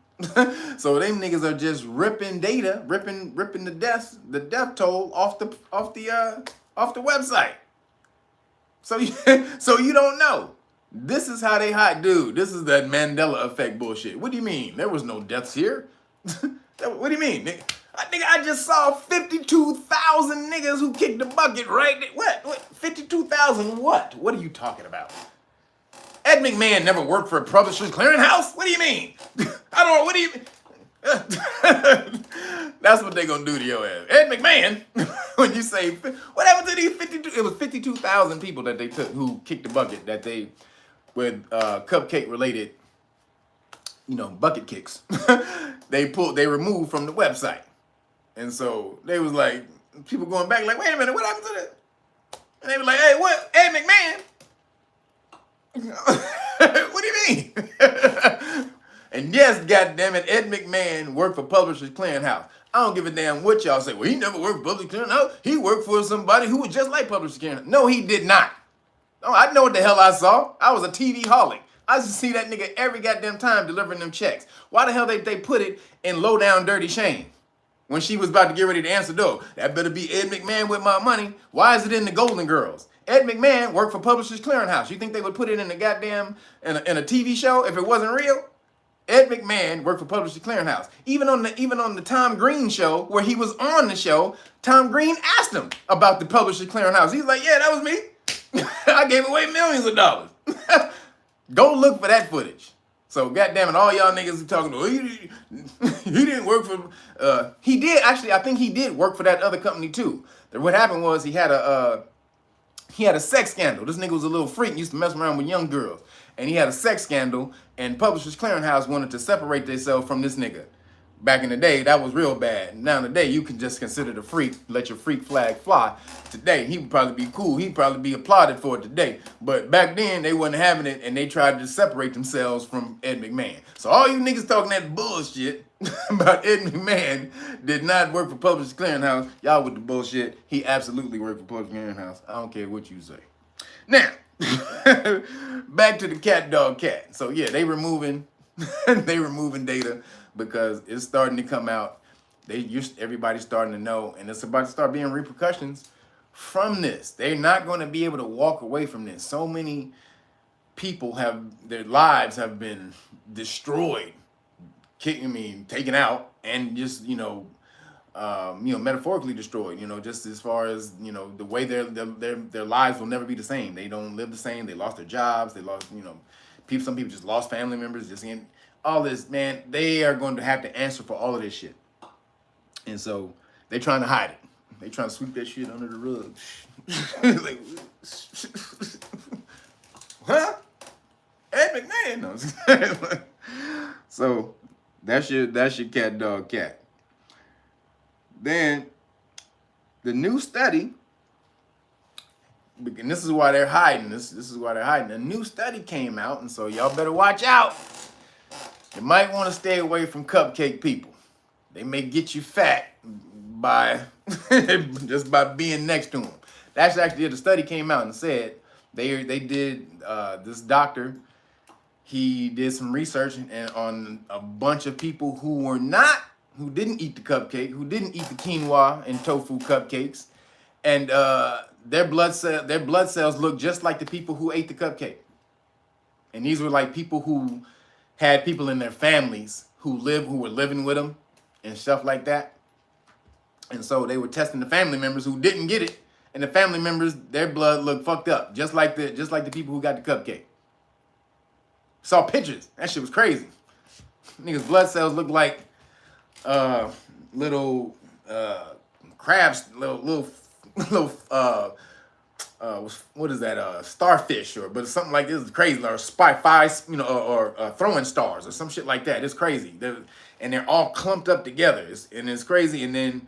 So them niggas are just ripping data, ripping the death toll off the website. So you don't know. This is how they hide, dude. This is that Mandela effect bullshit. What do you mean? There was no deaths here. What do you mean, nigga? I just saw 52,000 niggas who kicked the bucket right there. What? 52,000 what? What are you talking about? Ed McMahon never worked for a publisher's clearinghouse? What do you mean? I don't know. What do you mean? That's what they gonna do to your ass. Ed McMahon, when you say, what happened to these 52? It was 52,000 people that they took who kicked the bucket that they, with cupcake related, bucket kicks. they removed from the website. And so they was like, people going back like, wait a minute, what happened to that? And they were like, hey, what? Ed McMahon? What do you mean? And yes, goddammit, Ed McMahon worked for Publishers Clearinghouse. I don't give a damn what y'all say. Well, he never worked for Publishers Clearinghouse. He worked for somebody who was just like Publishers Clearinghouse. No, he did not. Oh, I know what the hell I saw. I was a TV holic. I used to see that nigga every goddamn time delivering them checks. Why the hell they put it in Low Down Dirty Shame? When she was about to get ready to answer the door, that better be Ed McMahon with my money. Why is it in the Golden Girls? Ed McMahon worked for Publishers Clearinghouse. You think they would put it in a goddamn, in a TV show if it wasn't real? Ed McMahon worked for Publishers Clearinghouse. Even on the Tom Green show, where he was on the show, Tom Green asked him about the Publishers Clearinghouse. He's like, yeah, that was me. I gave away millions of dollars. Go look for that footage. So goddamn it, all y'all niggas who talking about, he didn't work for, he did, actually, I think he did work for that other company too. What happened was he had a He had a sex scandal. This nigga was a little freak, used to mess around with young girls. And he had a sex scandal, and Publishers Clearinghouse wanted to separate themselves from this nigga. Back in the day, that was real bad. Now today, you can just consider the freak, let your freak flag fly. Today, he would probably be cool. He'd probably be applauded for it today. But back then, they wasn't having it, and they tried to separate themselves from Ed McMahon. So all you niggas talking that bullshit about Ed McMahon did not work for Publishers Clearinghouse. Y'all with the bullshit. He absolutely worked for Publishers Clearinghouse. I don't care what you say. Now, back to the cat, dog, cat. So yeah, they removing data because it's starting to come out. Everybody's starting to know, and it's about to start being repercussions from this. They're not going to be able to walk away from this. So many people their lives have been destroyed, taken out, and just metaphorically destroyed. Just as far as the way their lives will never be the same. They don't live the same. They lost their jobs. They lost people. Some people just lost family members. Just in all this, man. They are going to have to answer for all of this shit. And so they're trying to hide it. They trying to sweep that shit under the rug. Like, huh? Ed McMahon. No. So that's your cat, dog, cat. Then the new study, and this is why they're hiding this. This is why they're hiding. A new study came out, and so y'all better watch out. You might want to stay away from cupcake people. They may get you fat by just by being next to them. That's actually the study came out and said they did this doctor. He did some research on a bunch of people who didn't eat the cupcake, who didn't eat the quinoa and tofu cupcakes, and their blood cells looked just like the people who ate the cupcake. And these were like people who had people in their families who were living with them and stuff like that. And so they were testing the family members who didn't get it, and the family members, their blood looked fucked up, just like the people who got the cupcake. Saw pictures. That shit was crazy. Niggas' blood cells looked like little crabs, little what is that? Starfish, but it's something like this. Is crazy, or or throwing stars, or some shit like that. It's crazy. They're all clumped up together, it's crazy. And then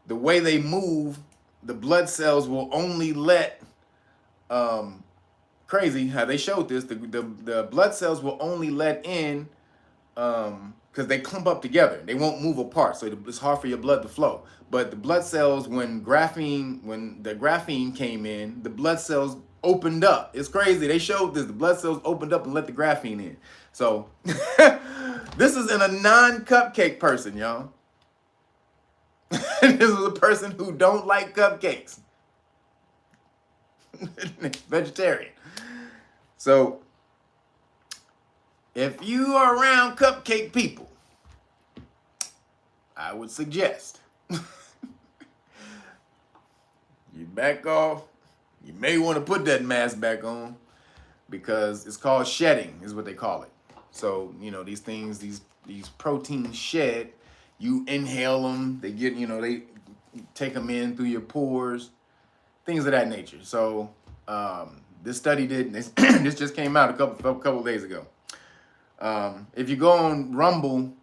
the way they move, the blood cells will only let crazy how they showed this. The blood cells will only let in because they clump up together. They won't move apart, so it's hard for your blood to flow. But the blood cells, when the graphene came in, the blood cells opened up. It's crazy. They showed this. The blood cells opened up and let the graphene in. So this is in a non-cupcake person, y'all. This is a person who don't like cupcakes. Vegetarian. So if you are around cupcake people, I would suggest you back off. You may want to put that mask back on, because it's called shedding, is what they call it. So, these things, these proteins shed. You inhale them. They get, they take them in through your pores, things of that nature. So, this study this just came out a couple days ago. If you go on Rumble,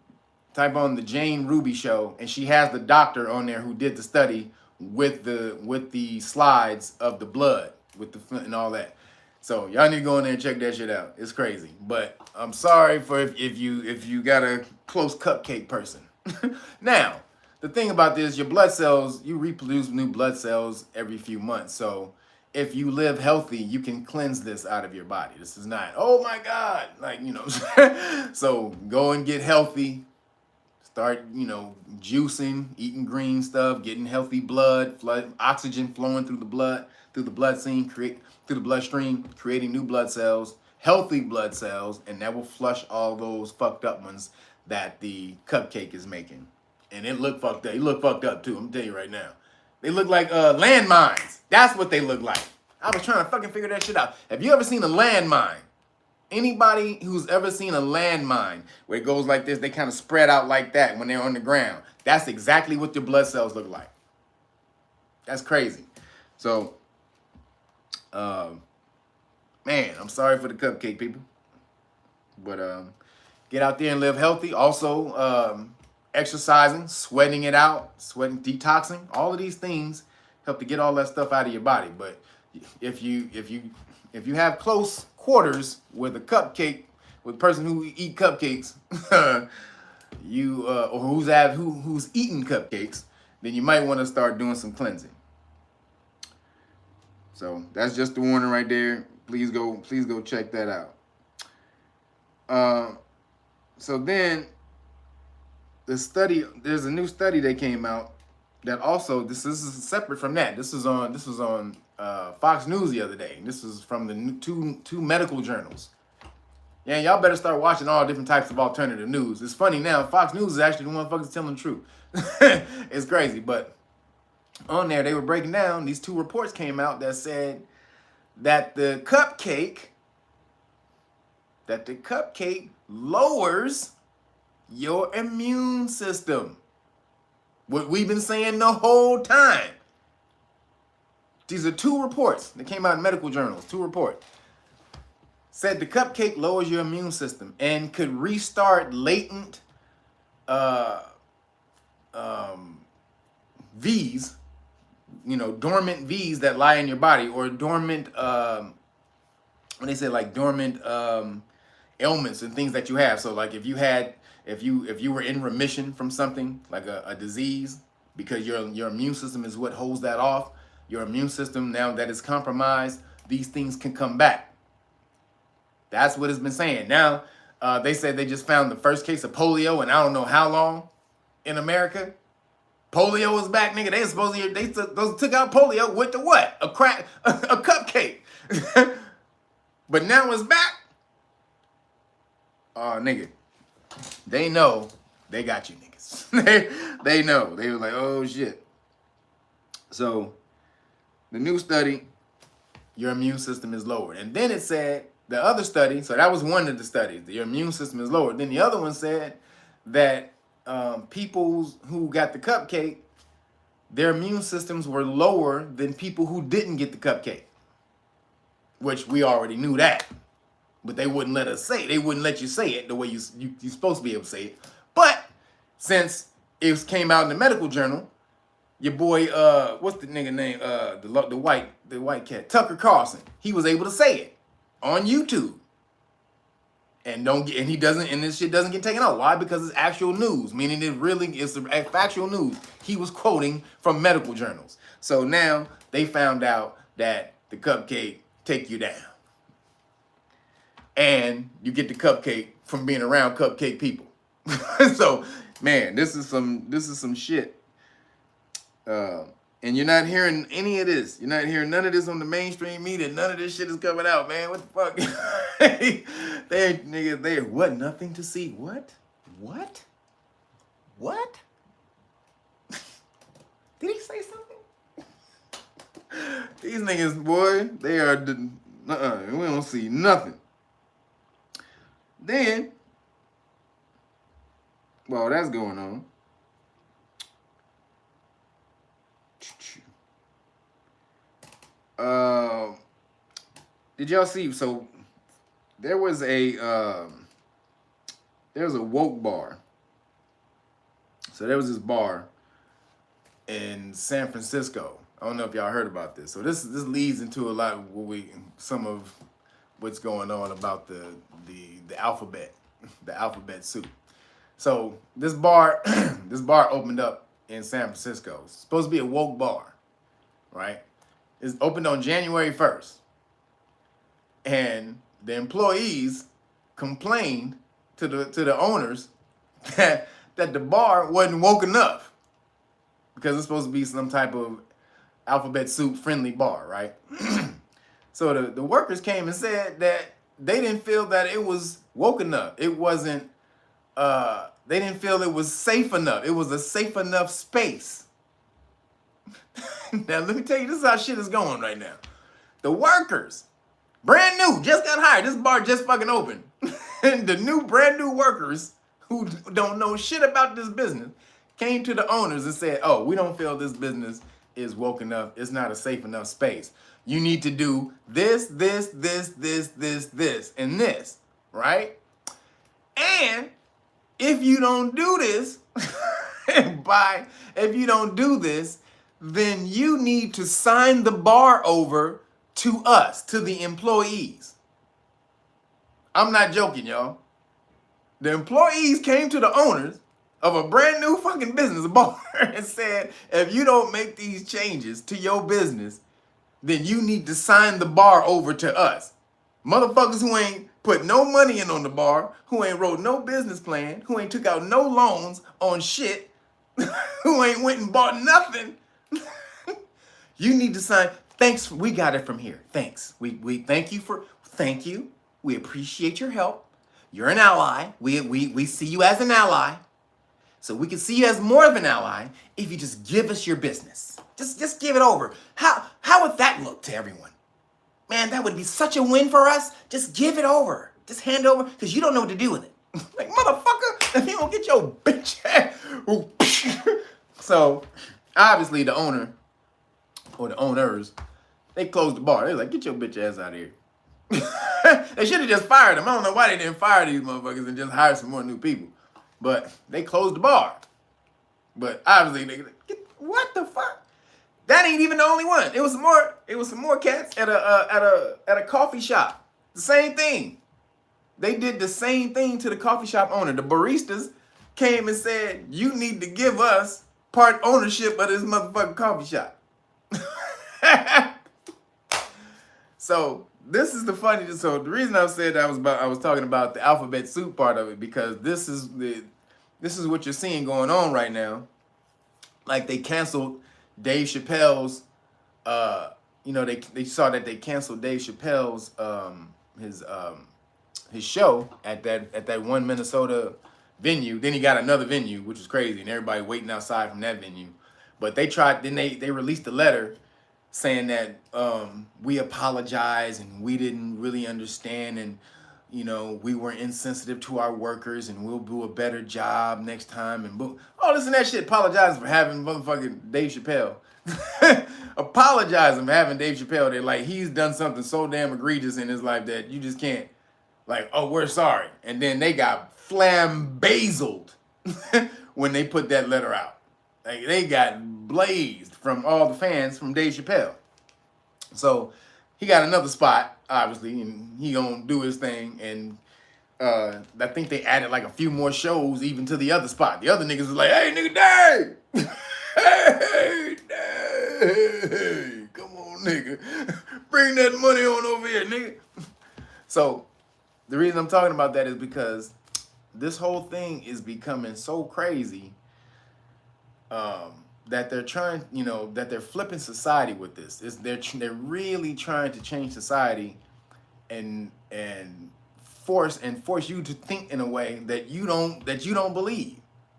type on the Jane Ruby Show, and she has the doctor on there who did the study with the slides of the blood, with the and all that. So y'all need to go in there and check that shit out. It's crazy. But I'm sorry for if you got a close cupcake person. Now, the thing about this, your blood cells, you reproduce new blood cells every few months. So if you live healthy, you can cleanse this out of your body. This is not, oh my God, So go and get healthy. Start, juicing, eating green stuff, getting healthy blood, oxygen flowing through the bloodstream, creating new blood cells, healthy blood cells, and that will flush all those fucked up ones that the cupcake is making. And it look fucked up. It look fucked up too, I'm telling you right now. They look like landmines. That's what they look like. I was trying to fucking figure that shit out. Have you ever seen a landmine? Anybody who's ever seen a landmine where it goes like this, they kind of spread out like that when they're on the ground. That's exactly what your blood cells look like. That's crazy. So Man, I'm sorry for the cupcake people, but get out there and live healthy. Also, exercising, sweating it out, sweating, detoxing. All of these things help to get all that stuff out of your body. But if you have close quarters with a cupcake, with a person who eat cupcakes, or who's eating cupcakes, then you might want to start doing some cleansing. So that's just the warning right there. Please go check that out. So then there's a new study that came out that also, this is separate from that. This was on Fox News the other day. And this is from the two medical journals. Yeah, y'all better start watching all different types of alternative news. It's funny now, Fox News is actually the motherfuckers telling the truth. It's crazy, but on there they were breaking down, these two reports came out that said that the cupcake lowers your immune system. What we've been saying the whole time. These are two reports that came out in medical journals, two reports. Said the cupcake lowers your immune system and could restart latent V's, dormant V's that lie in your body, or dormant, when they say like dormant ailments and things that you have. So like if you were in remission from something like a disease, because your immune system is what holds that off. Your immune system, now that is compromised, these things can come back. That's what it's been saying. Now, they said they just found the first case of polio in I don't know how long in America. Polio is back, nigga. They took out polio with the what? A cupcake. But now it's back. Oh, nigga. They know they got you niggas. they know. They were like, oh shit. So the new study, your immune system is lowered. And then it said, the other study, so that was one of the studies, your immune system is lowered. Then the other one said that people who got the cupcake, their immune systems were lower than people who didn't get the cupcake. Which we already knew that. But they wouldn't let us say it. They wouldn't let you say it the way you're supposed to be able to say it. But since it came out in the medical journal, your boy, what's the nigga name? The white cat, Tucker Carlson. He was able to say it on YouTube, and this shit doesn't get taken out. Why? Because it's actual news, meaning it's factual news. He was quoting from medical journals. So now they found out that the cupcake take you down, and you get the cupcake from being around cupcake people. So man, this is some shit. And you're not hearing any of this. You're not hearing none of this on the mainstream media. None of this shit is coming out, man. What the fuck? They're what? Nothing to see. What? Did he say something? These niggas, boy, they are, we don't see nothing. Then, while that's going on, did y'all see? So there was a woke bar. So there was this bar in San Francisco. I don't know if y'all heard about this. So this leads into a lot of what's going on about the alphabet soup. So this bar opened up in San Francisco. It's supposed to be a woke bar, right? It's opened on January 1st. And the employees complained to the owners that the bar wasn't woke enough, because it's supposed to be some type of alphabet soup friendly bar, right? So the workers came and said that they didn't feel that it was woke enough. It wasn't, they didn't feel it was safe enough. It was a safe enough space. Now, let me tell you, this is how shit is going right now. The workers, brand new, just got hired. This bar just fucking opened. And the brand new workers who don't know shit about this business came to the owners and said, oh, we don't feel this business is woke enough. It's not a safe enough space. You need to do this, this, and this, right? And if you don't do this, if you don't do this, then you need to sign the bar over to us, to the employees. I'm not joking, y'all. The employees came to the owners of a brand new fucking business bar and said, if you don't make these changes to your business, then you need to sign the bar over to us. Motherfuckers who ain't put no money in on the bar, who ain't wrote no business plan, who ain't took out no loans on shit, who ain't went and bought nothing. You need to sign. Thanks, we got it from here. Thanks. We thank you. We appreciate your help. You're an ally. We see you as an ally. So we can see you as more of an ally if you just give us your business. Just give it over. How would that look to everyone? Man, that would be such a win for us. Just give it over. Just hand it over, because you don't know what to do with it. Like, motherfucker, if you don't get your bitch ass. So, obviously, the owner, or the owners, they closed the bar. They're like, get your bitch ass out of here. They should have just fired them. I don't know why they didn't fire these motherfuckers and just hire some more new people. But they closed the bar. But obviously, what the fuck? That ain't even the only one. It was some more cats at a coffee shop. The same thing. They did the same thing to the coffee shop owner. The baristas came and said, you need to give us part ownership of this motherfucking coffee shop. So this is the funny. So the reason I said I was talking about the alphabet soup part of it, because this is what you're seeing going on right now. Like, they canceled Dave Chappelle's. They saw that they canceled Dave Chappelle's his show at that one Minnesota venue. Then he got another venue, which was crazy, and everybody waiting outside from that venue. But they tried. Then they released a letter saying that we apologize and we didn't really understand, and we were insensitive to our workers, and we'll do a better job next time, and all this and that shit. Apologizing for having motherfucking Dave Chappelle. Apologizing for having Dave Chappelle there. Like, he's done something so damn egregious in his life that you just can't, like, oh, we're sorry. And then they got flambazled when they put that letter out. Like, they got blazed from all the fans from Dave Chappelle. So he got another spot, obviously, and he gonna do his thing. And I think they added like a few more shows even to the other spot. The other niggas was like, hey, nigga, Dave! Hey, Dave! Come on, nigga. Bring that money on over here, nigga. So the reason I'm talking about that is because this whole thing is becoming so crazy that they're trying, that they're flipping society with this. They're really trying to change society and force you to think in a way that you don't believe,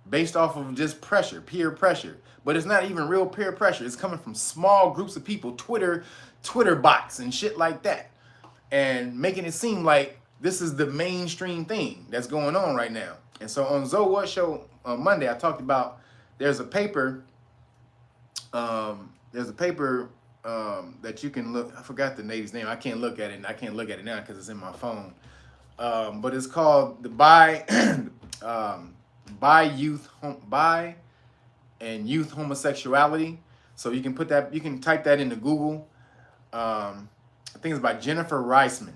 based off of just pressure, peer pressure. But it's not even real peer pressure. It's coming from small groups of people, Twitter bots and shit like that, and making it seem like this is the mainstream thing that's going on right now. And so on Zoe What Show on Monday, I talked about there's a paper that you can look. I forgot the lady's name. I can't look at it. I can't look at it now because it's in my phone. But it's called the Bi and Youth Homosexuality. So you can put that. You can type that into Google. I think it's by Jennifer Reisman.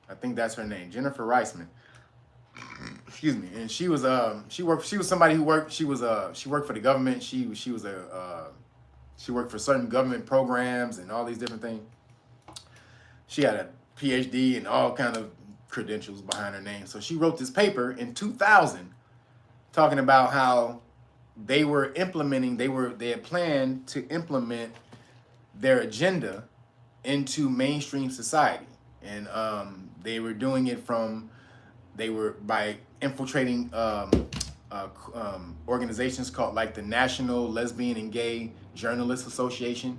I think that's her name, Jennifer Reisman. Excuse me. And she was somebody who worked. She worked for the government. She worked for certain government programs and all these different things. She had a PhD and all kind of credentials behind her name. So she wrote this paper in 2000 talking about how they had planned to implement their agenda into mainstream society. And they were doing it by infiltrating organizations called like the National Lesbian and Gay Journalists Association.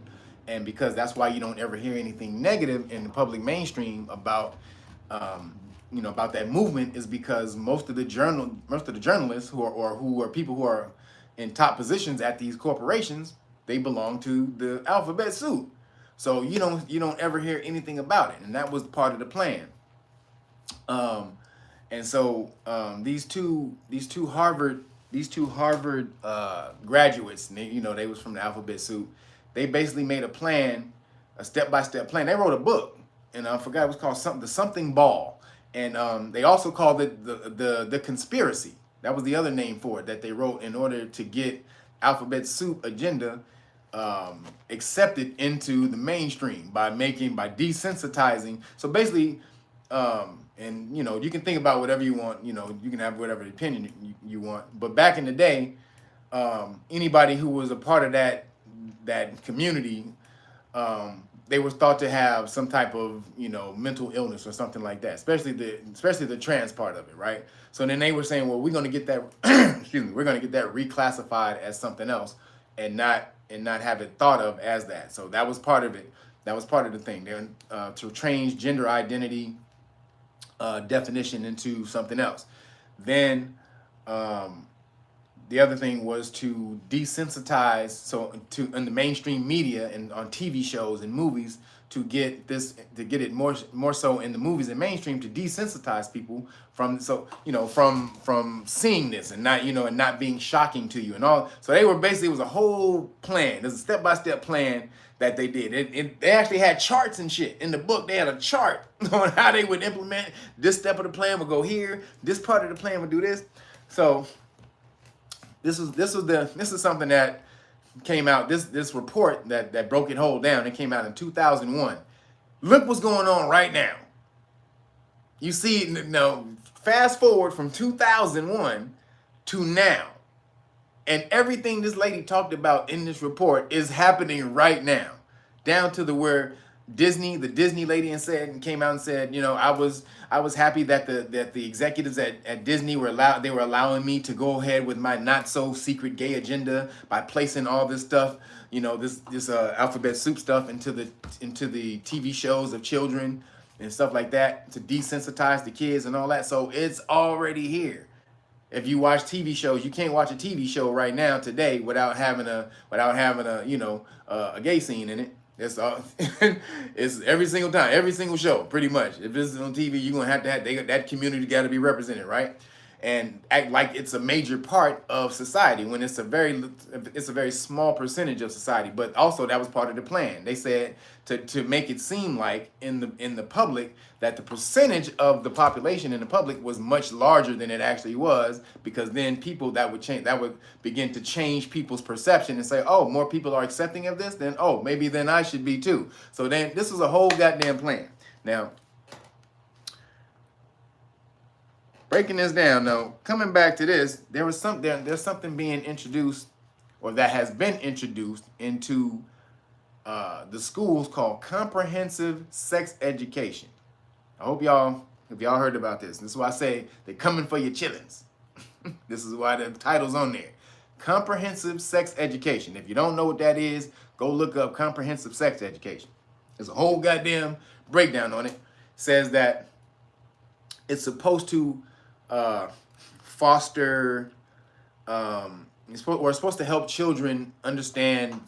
And because that's why you don't ever hear anything negative in the public mainstream about that movement, is because most of the journalists who are people who are in top positions at these corporations, they belong to the alphabet soup. So you don't ever hear anything about it, and that was part of the plan. And so these two Harvard graduates, and they was from the alphabet soup. They basically made a plan, a step-by-step plan. They wrote a book, and I forgot it was called something, the something ball, and they also called it the conspiracy. That was the other name for it that they wrote in order to get alphabet soup agenda accepted into the mainstream by desensitizing. So basically, and you can think about whatever you want. You can have whatever opinion you want. But back in the day, anybody who was a part of that community, they were thought to have some type of mental illness or something like that. Especially the trans part of it, right? So then they were saying, well, we're going to get that excuse me, we're going to get that reclassified as something else, and not have it thought of as that. So that was part of it. That was part of the thing. Then to change gender identity definition into something else. Then the other thing was to desensitize, so in the mainstream media and on TV shows and movies, to get it more so in the movies and mainstream, to desensitize people from seeing this and not being shocking to you and all. So it was a whole plan. There's a step-by-step plan that they did. They actually had charts and shit in the book. They had a chart on how they would implement this step of the plan would go here. This part of the plan would do this. So this is something that came out. This report that broke it whole down. It came out in 2001. Look what's going on right now. You see, fast forward from 2001 to now, and everything this lady talked about in this report is happening right now, down to where the Disney lady came out and said, I was happy that the executives at Disney were allowing me to go ahead with my not so secret gay agenda by placing all this stuff, this alphabet soup stuff into the TV shows of children and stuff like that, to desensitize the kids and all that. So it's already here. If you watch TV shows, you can't watch a TV show right now today without having a gay scene in it. It's every single time, every single show, pretty much. If this is on TV, you're gonna have that community got to be represented, right? And act like it's a major part of society when it's a very small percentage of society. But also that was part of the plan. They said to make it seem like in the public that the percentage of the population in the public was much larger than it actually was, because then people that would begin to change people's perception and say, oh, more people are accepting of this, then maybe then I should be too. So then this was a whole goddamn plan. Now, breaking this down, though, coming back to this, there's something being introduced, or that has been introduced into the schools, called comprehensive sex education. I hope if y'all heard about this. This is why I say they're coming for your chillins. This is why the title's on there. Comprehensive sex education. If you don't know what that is, go look up comprehensive sex education. There's a whole goddamn breakdown on it. It says that it's supposed to foster, it's supposed to help children understand,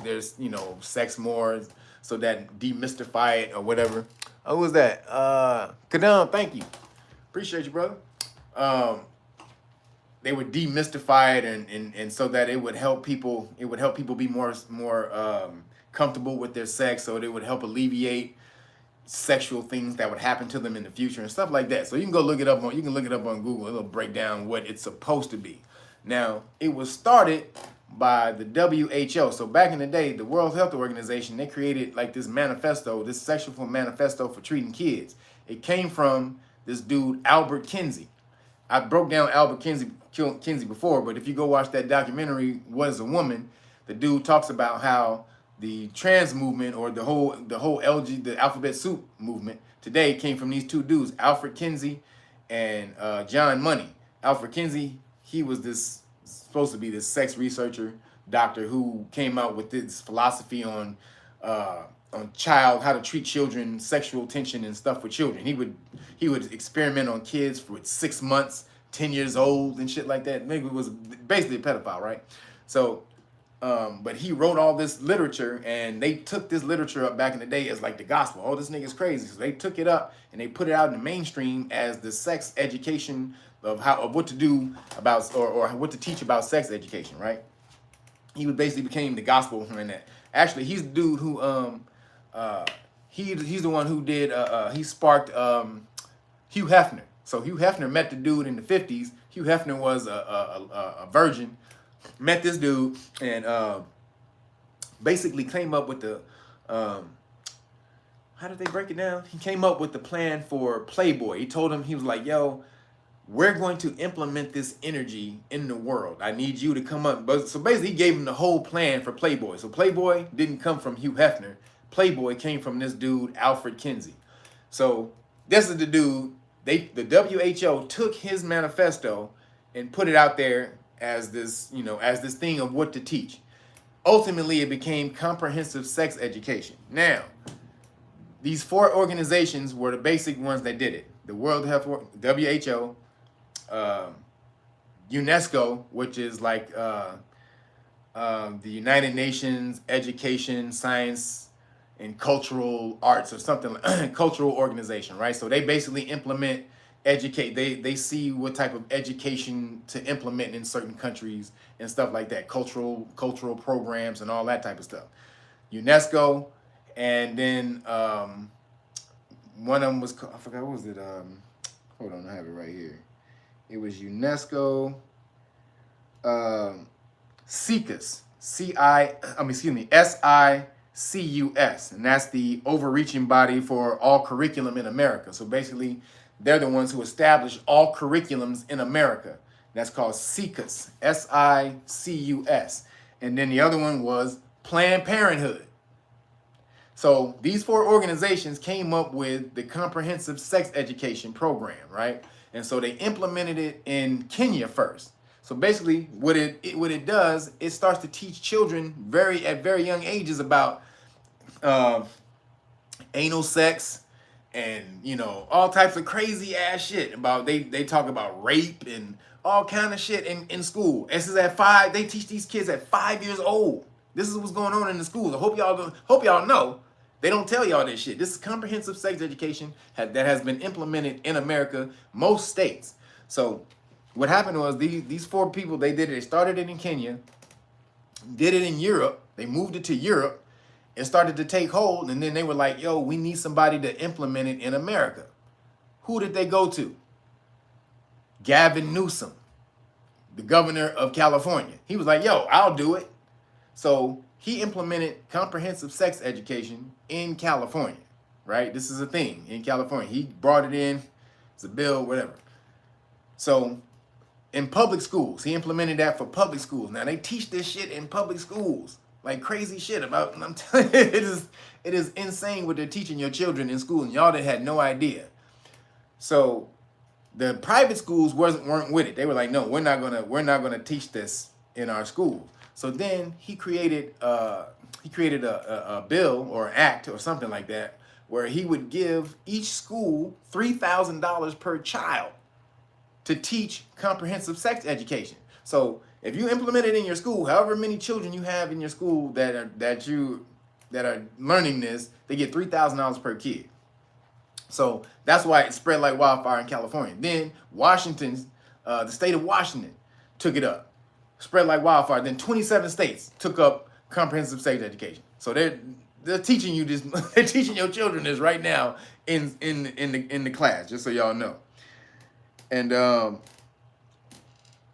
there's, sex more, so that demystify it or whatever. Oh, who was that? Kadam, thank you. Appreciate you, brother. They would demystify it and so that it would help people be more comfortable with their sex, so it would help alleviate sexual things that would happen to them in the future and stuff like that. So you can look it up on Google. It'll break down what it's supposed to be. Now, it was started by the WHO. So back in the day, the World Health Organization, they created like this manifesto, this sexual manifesto for treating kids. It came from this dude, Albert Kinsey. I broke down Albert Kinsey before, but if you go watch that documentary, What is a Woman, the dude talks about how the trans movement, or the whole the alphabet soup movement today, came from these two dudes, Alfred Kinsey and John Money. Alfred Kinsey, he was supposed to be this sex researcher, doctor, who came out with this philosophy on how to treat children, sexual tension and stuff with children. He would experiment on kids for 6 months, 10 years old and shit like that. Maybe it was basically a pedophile, right? So But he wrote all this literature, and they took this literature up back in the day as like the gospel. Oh, this nigga's crazy. So they took it up and they put it out in the mainstream as the sex education of what to do about or what to teach about sex education, right? He basically became the gospel in that. Actually, he's the dude who he's the one who did he sparked Hugh Hefner. So Hugh Hefner met the dude in the 50s. Hugh Hefner was a virgin. Met this dude and basically came up with the how did they break it down? He came up with the plan for Playboy. He told him, he was like, yo, we're going to implement this energy in the world. I need you to come up. So basically he gave him the whole plan for Playboy. So Playboy didn't come from Hugh Hefner. Playboy came from this dude, Alfred Kinsey. So this is the dude, the WHO took his manifesto and put it out there as this, you know, as this thing of what to teach. Ultimately, it became comprehensive sex education. Now, these 4 organizations were the basic ones that did it. The World Health, WHO, UNESCO, which is like the United Nations Education, Science, and Cultural Arts or something, cultural organization, right? So they basically implement, educate, they see what type of education to implement in certain countries and stuff like that, cultural programs and all that type of stuff. UNESCO, and then one of them was, I forgot, what was it? Hold on, I have it right here. It was UNESCO, SICUS, SICUS, and that's the overreaching body for all curriculum in America. So basically, they're the ones who establish all curriculums in America. That's called SICUS, SICUS. And then the other one was Planned Parenthood. So these 4 organizations came up with the comprehensive sex education program, right? And so they implemented it in Kenya first. So basically, what it does, it starts to teach children at very young ages about anal sex, and, you know, all types of crazy ass shit about, they talk about rape and all kind of shit in school. This is at 5, they teach these kids at 5 years old. This is what's going on in the schools. I hope y'all know. They don't tell y'all this shit. This is comprehensive sex education that has been implemented in America, most states. So what happened was these 4 people, they did it. They started it in Kenya, did it in Europe. They moved it to Europe. It started to take hold, and then they were like, yo, we need somebody to implement it in America. Who did they go to? Gavin Newsom, the governor of California. He was like, yo, I'll do it. So he implemented comprehensive sex education in California, right? This is a thing in California. He brought it in. It's a bill, whatever. So in public schools, he implemented that for public schools. Now they teach this shit in public schools. Like crazy shit about, I'm telling you, it is insane what they're teaching your children in school, and y'all that had no idea. So the private schools weren't with it. They were like, no, we're not gonna teach this in our schools. So then he created a bill or an act or something like that, where he would give each school $3,000 per child to teach comprehensive sex education. So if you implement it in your school, however many children you have in your school that are learning this, they get $3,000 per kid. So that's why it spread like wildfire in California. Then the state of Washington took it up, spread like wildfire. Then 27 states took up comprehensive sex education. So they're teaching you this. They're teaching your children this right now in the class, just so y'all know.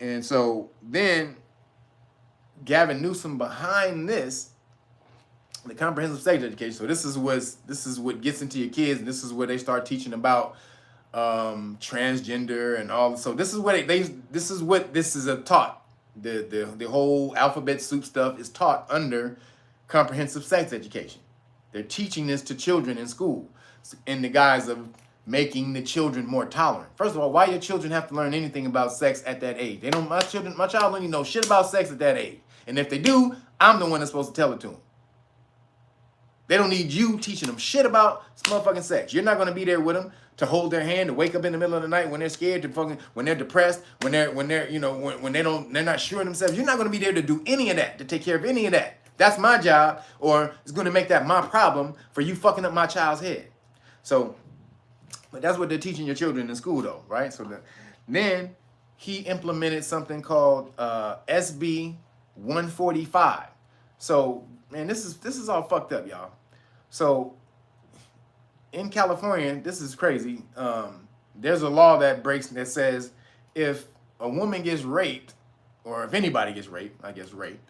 And so then Gavin Newsom behind this, the comprehensive sex education. So this is what gets into your kids, and this is where they start teaching about transgender and all. So this is what this is taught. The whole alphabet soup stuff is taught under comprehensive sex education. They're teaching this to children in school in the guise of making the children more tolerant. First of all, why your children have to learn anything about sex at that age? They don't. My child don't even know shit about sex at that age. And if they do, I'm the one that's supposed to tell it to them. They don't need you teaching them shit about motherfucking sex. You're not going to be there with them to hold their hand, to wake up in the middle of the night when they're scared, to fucking, when they're depressed, when they're, you know, when they're not sure of themselves. You're not going to be there to do any of that, to take care of any of that. That's my job, or it's going to make that my problem for you fucking up my child's head. So, but that's what they're teaching your children in school, though, right? So then he implemented something called SB 145. So, man, this is all fucked up, y'all. So, in California, this is crazy. There's a law that says if a woman gets raped, or if anybody gets raped, I guess raped,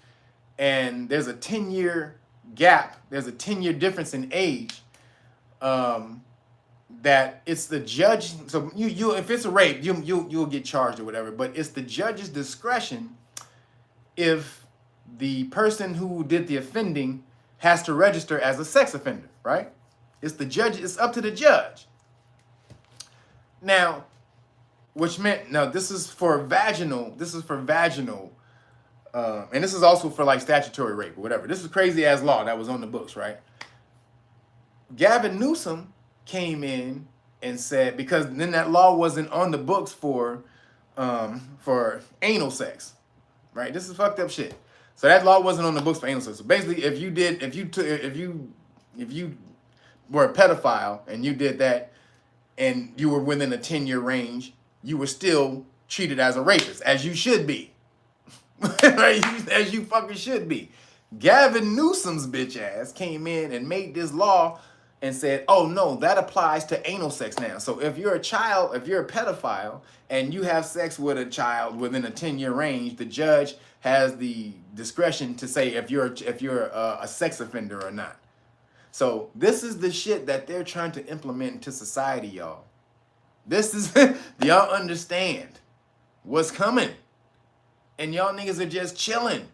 and there's a 10-year gap, there's a 10-year difference in age, that it's the judge. So you if it's a rape, you'll get charged or whatever. But it's the judge's discretion if the person who did the offending has to register as a sex offender, right? It's the judge. It's up to the judge. Now, which meant now this is for vaginal. This is for vaginal, and this is also for like statutory rape or whatever. This is crazy ass law that was on the books, right? Gavin Newsom came in and said, because then that law wasn't on the books for anal sex, right? This is fucked up shit. So that law wasn't on the books for anal sex. So basically, if you were a pedophile and you did that, and you were within a 10-year range, you were still treated as a rapist, as you should be, right? As you fucking should be. Gavin Newsom's bitch ass came in and made this law and said, oh no, that applies to anal sex now. So if you're a child, if you're a pedophile and you have sex with a child within a 10-year range, the judge has the discretion to say if you're a sex offender or not. So this is the shit that they're trying to implement into society, y'all. This is, y'all understand what's coming. And y'all niggas are just chilling.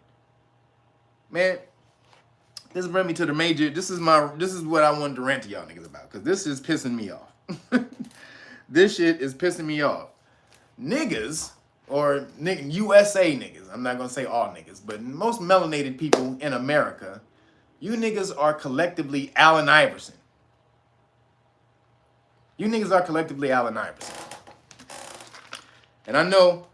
Man, this brings me to the major. This is what I wanted to rant to y'all niggas about, because this is pissing me off. This shit is pissing me off. Niggas, or USA niggas, I'm not gonna say all niggas, but most melanated people in America, you niggas are collectively Allen Iverson. You niggas are collectively Allen Iverson. And I know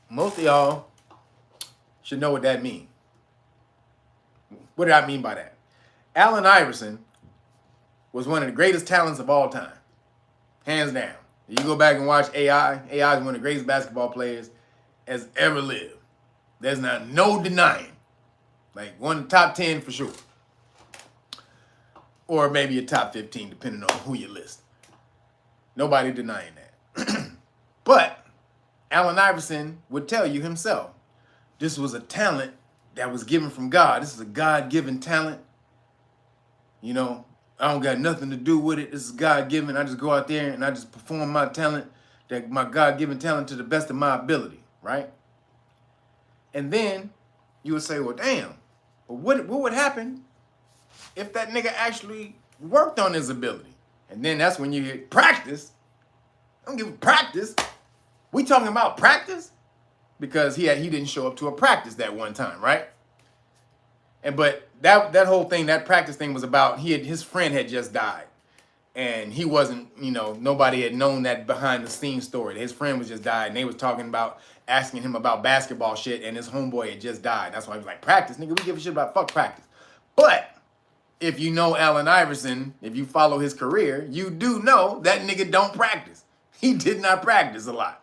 most of y'all should know what that means. What do I mean by that? Allen Iverson was one of the greatest talents of all time. Hands down. You go back and watch AI. AI is one of the greatest basketball players has ever lived. There's no denying. Like one of the top 10 for sure. Or maybe a top 15, depending on who you list. Nobody denying that. But Allen Iverson would tell you himself, this was a talent that was given from God. This is a God-given talent. You know, I don't got nothing to do with it. This is God-given. I just go out there and I just perform my talent, my God-given talent, to the best of my ability, right? And then you would say, well, damn, but what would happen if that nigga actually worked on his ability? And then that's when you get practice. I don't give a practice. We talking about practice? Because he didn't show up to a practice that one time, right? But that whole thing, that practice thing was about his friend had just died. And he wasn't, nobody had known that behind the scenes story. His friend was just died, and they was talking about asking him about basketball shit, and his homeboy had just died. That's why he was like, practice, nigga, we give a shit about fuck practice. But if you know Allen Iverson, if you follow his career, you do know that nigga don't practice. He did not practice a lot.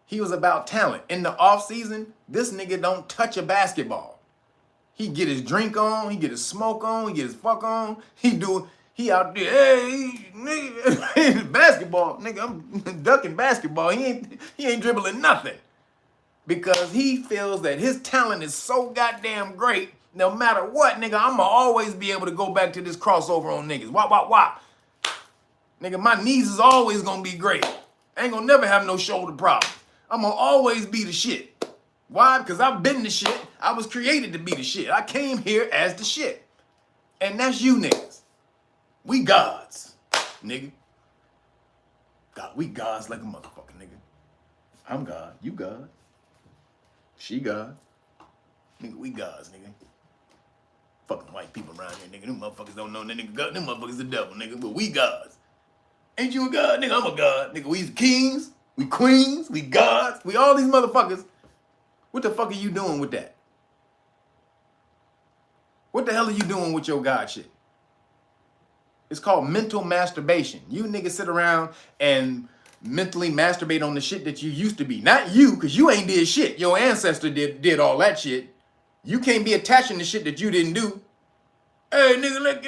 He was about talent. In the off season, this nigga don't touch a basketball. He get his drink on, he get his smoke on, he get his fuck on. He out there, hey, nigga, basketball, nigga, I'm ducking basketball. He ain't dribbling nothing. Because he feels that his talent is so goddamn great, no matter what, nigga, I'ma always be able to go back to this crossover on niggas. Wop. Nigga, my knees is always gonna be great. I ain't gonna never have no shoulder problems. I'm gonna always be the shit. Why? Because I've been the shit. I was created to be the shit. I came here as the shit. And that's you niggas. We gods, nigga. God, we gods like a motherfucker, nigga. I'm God. You God. She God. Nigga, we gods, nigga. Fucking white people around here, nigga. Them motherfuckers don't know that nigga God. Them motherfuckers the devil, nigga. But we gods. Ain't you a god? Nigga, I'm a god. Nigga, we kings, we queens, we gods, we all these motherfuckers. What the fuck are you doing with that? What the hell are you doing with your god shit? It's called mental masturbation. You niggas sit around and mentally masturbate on the shit that you used to be. Not you, because you ain't did shit. Your ancestor did all that shit. You can't be attaching to shit that you didn't do. Hey, nigga, let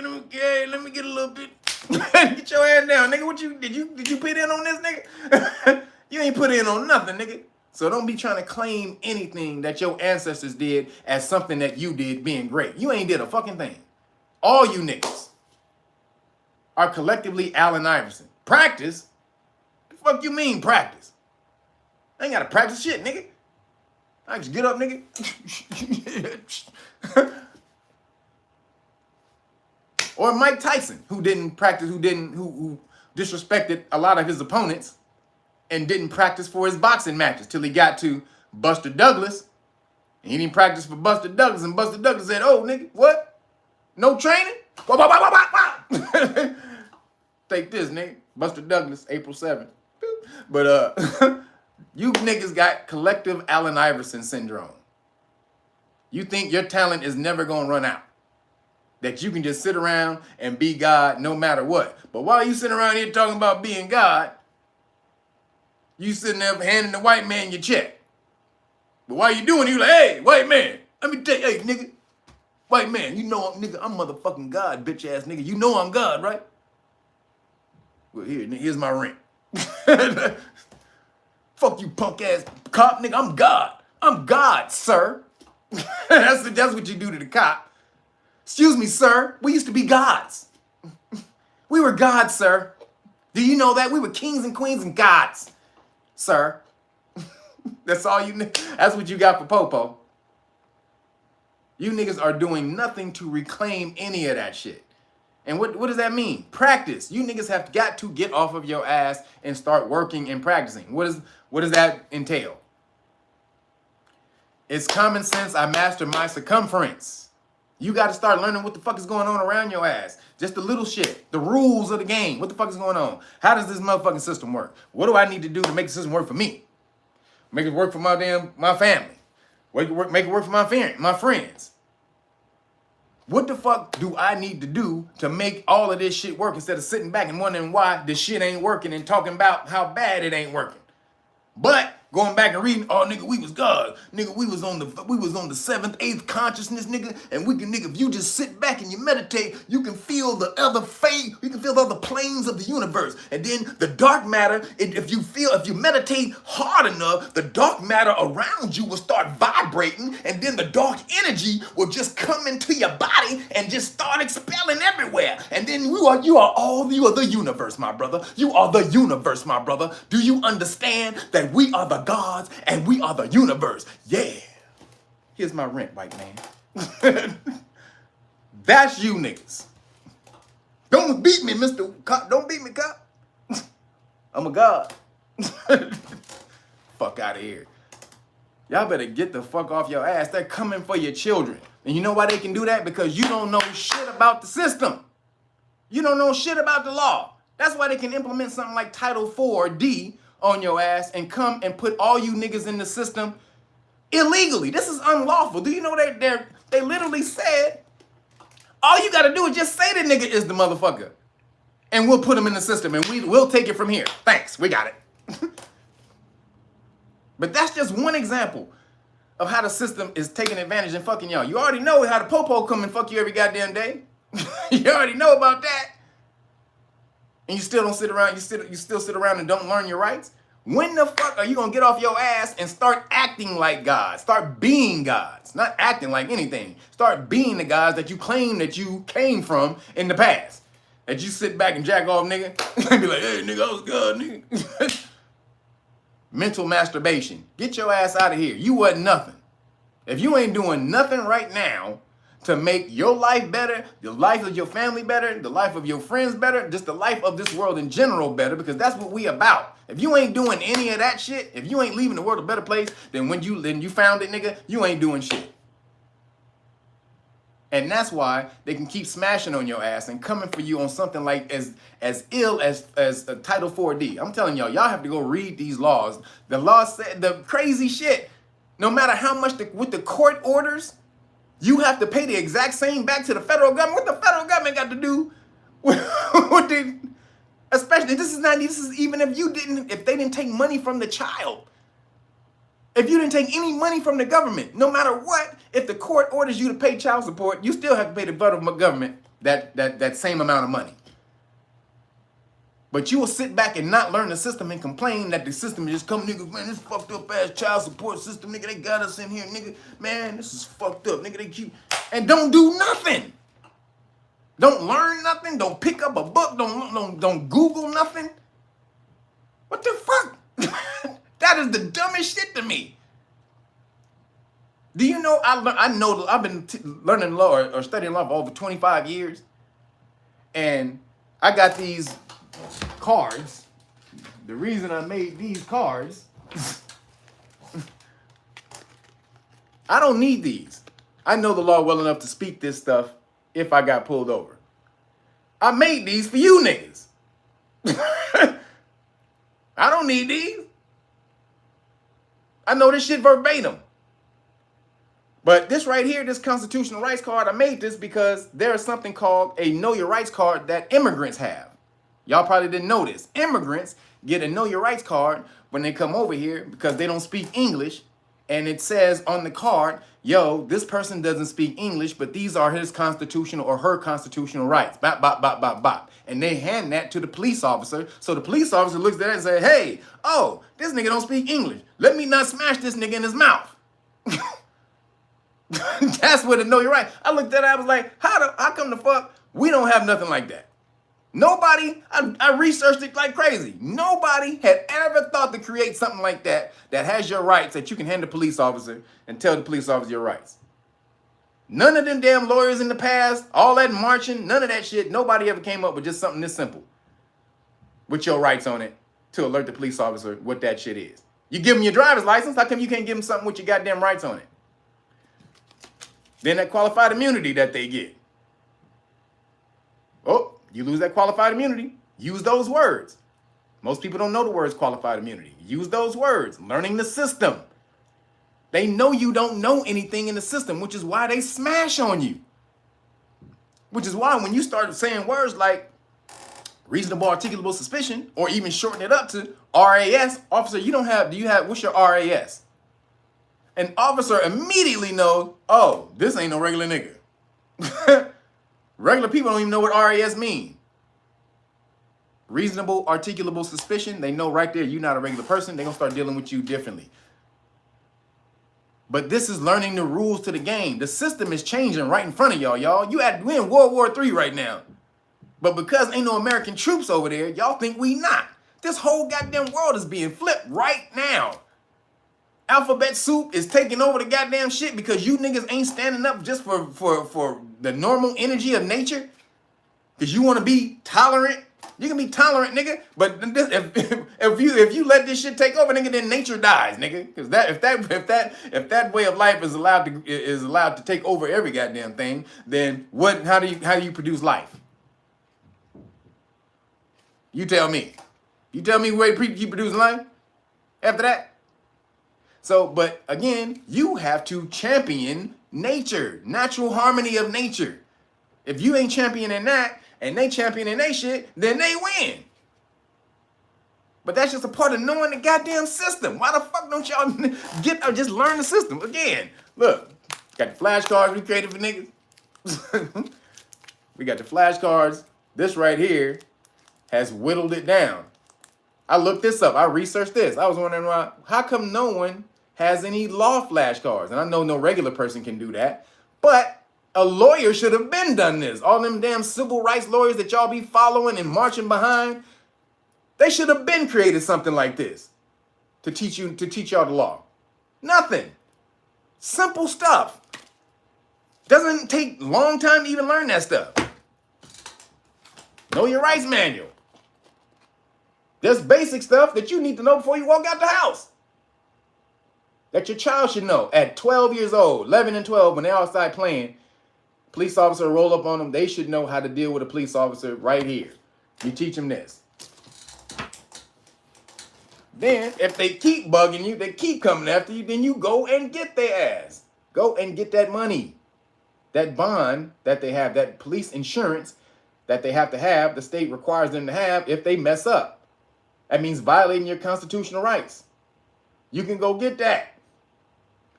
me get a little bit. Get your ass down, nigga. What did you put in on this, nigga? You ain't put in on nothing, nigga. So don't be trying to claim anything that your ancestors did as something that you did being great. You ain't did a fucking thing. All you niggas are collectively Allen Iverson. Practice? The fuck you mean practice? I ain't gotta practice shit, nigga. I just get up, nigga. Or Mike Tyson, who didn't practice, who disrespected a lot of his opponents and didn't practice for his boxing matches till he got to Buster Douglas. And he didn't practice for Buster Douglas, and Buster Douglas said, "Oh, nigga, what? No training? Take this, nigga. Buster Douglas, April 7th. But you niggas got collective Allen Iverson syndrome. You think your talent is never gonna run out. That you can just sit around and be God no matter what. But while you sitting around here talking about being God, you sitting there handing the white man your check. But while you doing it, you like, hey, white man, let me tell you, hey, nigga, white man, you know, nigga, I'm motherfucking God, bitch ass nigga. You know I'm God, right? Well, here, nigga, here's my rent. Fuck you, punk ass cop, nigga. I'm God. I'm God, sir. That's what you do to the cop. Excuse me, sir. We used to be gods. We were gods, sir. Do you know that? We were kings and queens and gods, sir. That's all you. That's what you got for Popo. You niggas are doing nothing to reclaim any of that shit. And what does that mean? Practice. You niggas have got to get off of your ass and start working and practicing. What does that entail? It's common sense. I master my circumference. You got to start learning what the fuck is going on around your ass. Just the little shit. The rules of the game. What the fuck is going on? How does this motherfucking system work? What do I need to do to make the system work for me? Make it work for my family. Make it work for my friends. What the fuck do I need to do to make all of this shit work instead of sitting back and wondering why this shit ain't working and talking about how bad it ain't working? But going back and reading, oh nigga, we was God. Nigga, we was on the seventh, eighth consciousness, nigga. And we can, nigga, if you just sit back and you meditate, you can feel the other you can feel the other planes of the universe. And then the dark matter, if you meditate hard enough, the dark matter around you will start vibrating, and then the dark energy will just come into your body and just start expelling everywhere. And then you are the universe, my brother. You are the universe, my brother. Do you understand that we are the gods and we are the universe? Yeah. Here's my rent, white man. That's you niggas. Don't beat me, Mr. Cop. Don't beat me, cop. I'm a god. Fuck out of here. Y'all better get the fuck off your ass. They're coming for your children. And you know why they can do that? Because you don't know shit about the system. You don't know shit about the law. That's why they can implement something like Title 4D on your ass and come and put all you niggas in the system illegally. This is unlawful. Do you know they literally said, all you gotta do is just say the nigga is the motherfucker, and we'll put him in the system and we'll take it from here. Thanks, we got it. But that's just one example of how the system is taking advantage and fucking y'all. You already know how the popo come and fuck you every goddamn day. You already know about that. And you still don't sit around, you still sit around and don't learn your rights? When the fuck are you gonna get off your ass and start acting like God? Start being gods, not acting like anything. Start being the gods that you claim that you came from in the past. That you sit back and jack off, nigga, and be like, hey, nigga, I was God, nigga. Mental masturbation. Get your ass out of here. You wasn't nothing. If you ain't doing nothing right now to make your life better, the life of your family better, the life of your friends better, just the life of this world in general better, because that's what we about. If you ain't doing any of that shit, if you ain't leaving the world a better place than when you found it, nigga, you ain't doing shit. And that's why they can keep smashing on your ass and coming for you on something like as ill as Title 4D. I'm telling y'all have to go read these laws. The law said the crazy shit. No matter how much with the court orders, you have to pay the exact same back to the federal government. What the federal government got to do with the, especially this is even if they didn't take money from the child. If you didn't take any money from the government, no matter what, if the court orders you to pay child support, you still have to pay the federal government that same amount of money. But you will sit back and not learn the system and complain that the system is just come, nigga, man, this fucked up ass child support system, nigga, they got us in here, nigga, man, this is fucked up, nigga, they keep, and don't do nothing. Don't learn nothing, don't pick up a book, don't Google nothing. What the fuck? That is the dumbest shit to me. Do you know, I've been learning law or studying law for over 25 years. And I got these cards. The reason I made these cards, I don't need these. I know the law well enough to speak this stuff if I got pulled over. I made these for you niggas. I don't need these. I know this shit verbatim. But this right here, this constitutional rights card, I made this because there is something called a Know Your Rights card that immigrants have. Y'all probably didn't know this. Immigrants get a Know Your Rights card when they come over here because they don't speak English. And it says on the card, yo, this person doesn't speak English, but these are his constitutional or her constitutional rights. Bop, bop, bop, bop, bop. And they hand that to the police officer. So the police officer looks at that and says, hey, oh, this nigga don't speak English. Let me not smash this nigga in his mouth. That's what the Know Your Right. I looked at it, I was like, how come the fuck we don't have nothing like that? Nobody, I researched it like crazy. Nobody had ever thought to create something like that that has your rights that you can hand the police officer and tell the police officer your rights. None of them damn lawyers in the past, all that marching, none of that shit, nobody ever came up with just something this simple with your rights on it to alert the police officer what that shit is. You give them your driver's license, how come you can't give them something with your goddamn rights on it? Then that qualified immunity that they get. Oh, you lose that qualified immunity. Use those words. Most people don't know the words qualified immunity. Use those words. Learning the system. They know you don't know anything in the system, which is why they smash on you. Which is why when you start saying words like reasonable articulable suspicion, or even shorten it up to RAS, officer, what's your RAS? An officer immediately knows, oh, this ain't no regular nigga. Regular people don't even know what RAS mean. Reasonable, articulable suspicion. They know right there you're not a regular person. They're going to start dealing with you differently. But this is learning the rules to the game. The system is changing right in front of y'all. We in World War III right now. But because ain't no American troops over there, y'all think we not. This whole goddamn world is being flipped right now. Alphabet soup is taking over the goddamn shit because you niggas ain't standing up just for the normal energy of nature. Because you want to be tolerant. You can be tolerant, nigga. But if you let this shit take over, nigga, then nature dies, nigga. Because if that way of life is allowed to take over every goddamn thing, then how do you produce life? You tell me. You tell me where you produce life after that. So, but again, you have to champion nature, natural harmony of nature. If you ain't championing that and they championing their shit, then they win. But that's just a part of knowing the goddamn system. Why the fuck don't y'all just learn the system? Again, look, got the flashcards we created for niggas. We got the flashcards. This right here has whittled it down. I looked this up. I researched this. I was wondering why, how come no one has any law flashcards? And I know no regular person can do that, but a lawyer should have been done this. All them damn civil rights lawyers that y'all be following and marching behind, they should have been created something like this to teach y'all the law. Nothing. Simple stuff. Doesn't take long time to even learn that stuff. Know your rights manual. There's basic stuff that you need to know before you walk out the house. That your child should know at 12 years old, 11 and 12, when they're outside playing, police officer roll up on them, they should know how to deal with a police officer right here. You teach them this. Then, if they keep bugging you, they keep coming after you, then you go and get their ass. Go and get that money. That bond that they have, that police insurance that they have to have, the state requires them to have if they mess up. That means violating your constitutional rights. You can go get that.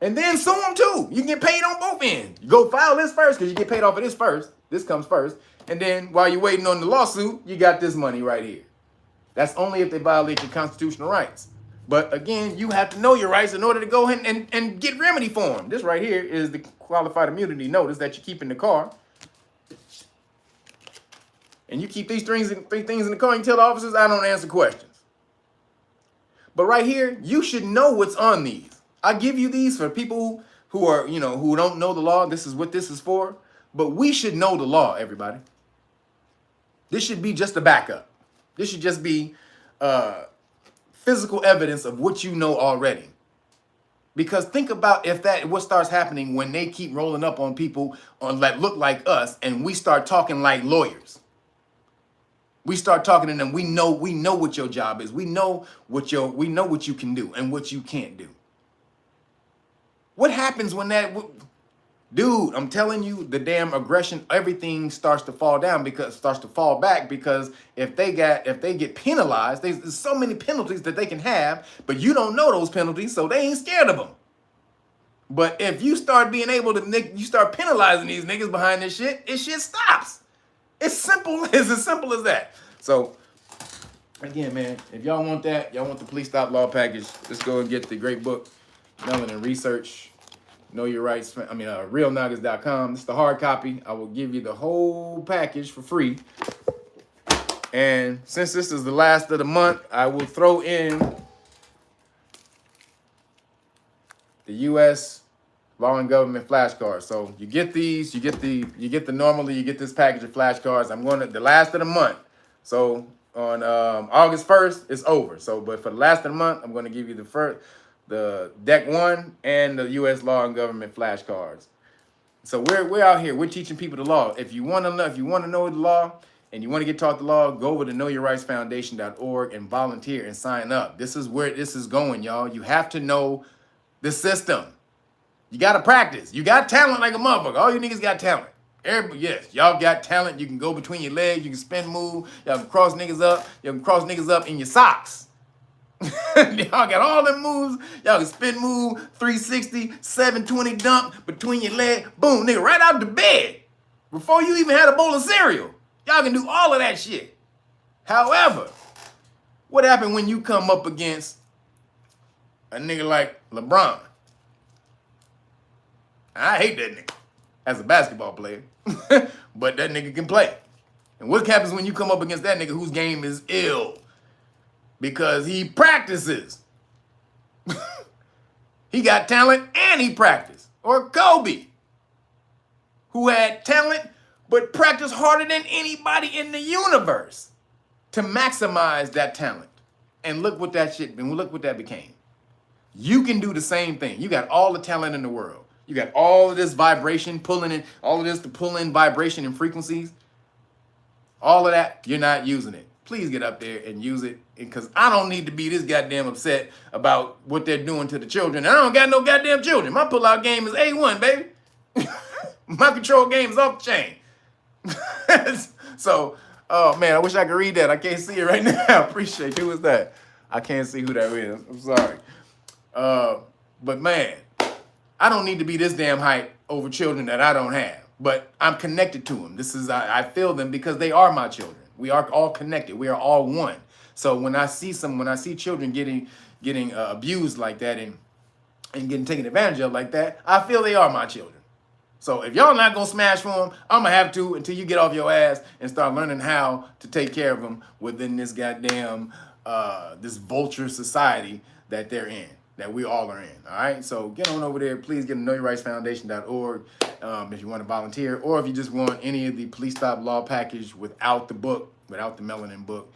And then sue them too. You can get paid on both ends. You go file this first because you get paid off of this first. This comes first. And then while you're waiting on the lawsuit, you got this money right here. That's only if they violate your constitutional rights. But again, you have to know your rights in order to go ahead and get remedy for them. This right here is the qualified immunity notice that you keep in the car. And you keep these three things in the car and you tell the officers, I don't answer questions. But right here, you should know what's on these. I give you these for people who are, who don't know the law. This is what this is for. But we should know the law, everybody. This should be just a backup. This should just be physical evidence of what you know already. Because think about what starts happening when they keep rolling up on people that look like us and we start talking like lawyers. We start talking to them. We know what your job is. We know what you can do and what you can't do. What happens when dude, I'm telling you, the damn aggression, everything starts to fall back because if they get penalized, there's so many penalties that they can have, but you don't know those penalties, so they ain't scared of them. But if you start being able to, you start penalizing these niggas behind this shit, it shit stops. It's as simple as that. So again, man, if y'all want that, y'all want the police stop law package, let's go and get the great book, Melanin Research. Know Your Rights, realnuggets.com. It's the hard copy. I will give you the whole package for free. And since this is the last of the month, I will throw in the U.S. Law and Government flashcards. So you get these, you get this package of flashcards. I'm going to the last of the month. So on August 1st, it's over. So, but for the last of the month, I'm going to give you the Deck 1 and the U.S. Law and Government flashcards. So we're out here. We're teaching people the law. If you want to know the law and you want to get taught the law, go over to knowyourrightsfoundation.org and volunteer and sign up. This is where this is going, y'all. You have to know the system. You got to practice. You got talent like a motherfucker. All you niggas got talent. Everybody, yes, y'all got talent. You can go between your legs. You can spin move. Y'all can cross niggas up. You can cross niggas up in your socks. Y'all got all them moves. Y'all can spin move, 360, 720 dunk between your leg. Boom, nigga, right out the bed. Before you even had a bowl of cereal. Y'all can do all of that shit. However, what happened when you come up against a nigga like LeBron? I hate that nigga as a basketball player. But that nigga can play. And what happens when you come up against that nigga whose game is ill? Because he practices. He got talent and he practiced. Or Kobe, who had talent but practiced harder than anybody in the universe to maximize that talent. And look what that became. You can do the same thing. You got all the talent in the world. You got all of this vibration pulling in, all of this to pull in vibration and frequencies. All of that, you're not using it. Please get up there and use it, because I don't need to be this goddamn upset about what they're doing to the children. I don't got no goddamn children. My pullout game is A1, baby. My control game is off the chain. So, oh man, I wish I could read that. I can't see it right now. Appreciate it. Who is that? I can't see who that is. I'm sorry. But man, I don't need to be this damn hype over children that I don't have. But I'm connected to them. I feel them because they are my children. We are all connected. We are all one. So when I see children getting abused like that and getting taken advantage of like that, I feel they are my children. So if y'all not gonna smash for them, I'm gonna have to until you get off your ass and start learning how to take care of them within this goddamn this vulture society that they're in, that we all are in. All right. So get on over there. Please get to knowyourrightsfoundation.org if you want to volunteer, or if you just want any of the police stop law package without the book, without the melanin book.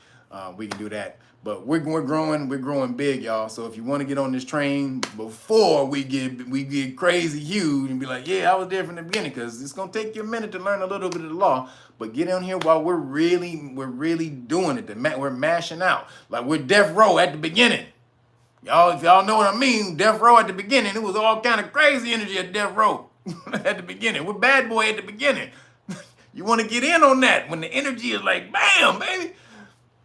we can do that. But we're growing big, y'all. So if you want to get on this train before we get crazy huge and be like, yeah, I was there from the beginning, because it's gonna take you a minute to learn a little bit of the law. But get on here while we're really doing it. We're mashing out like we're death row at the beginning. Y'all, if y'all know what I mean, death row at the beginning, it was all kind of crazy energy at death row at the beginning. We're bad boy at the beginning. You want to get in on that when the energy is like, bam, baby.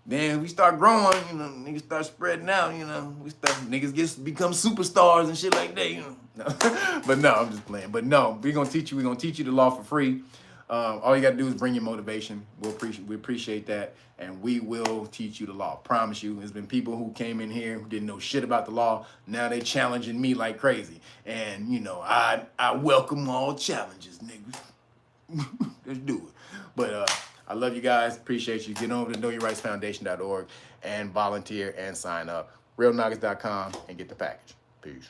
Then we start growing, you know, niggas start spreading out, you know. Niggas become superstars and shit like that, you know. No. But no, I'm just playing. But no, we're gonna teach you the law for free. All you gotta do is bring your motivation. We appreciate that, and we will teach you the law. Promise you. There's been people who came in here who didn't know shit about the law. Now they challenging me like crazy, and you know I welcome all challenges, niggas. Let's do it. But I love you guys. Appreciate you. Get over to knowyourrightsfoundation.org and volunteer and sign up. realnoggets.com and get the package. Peace.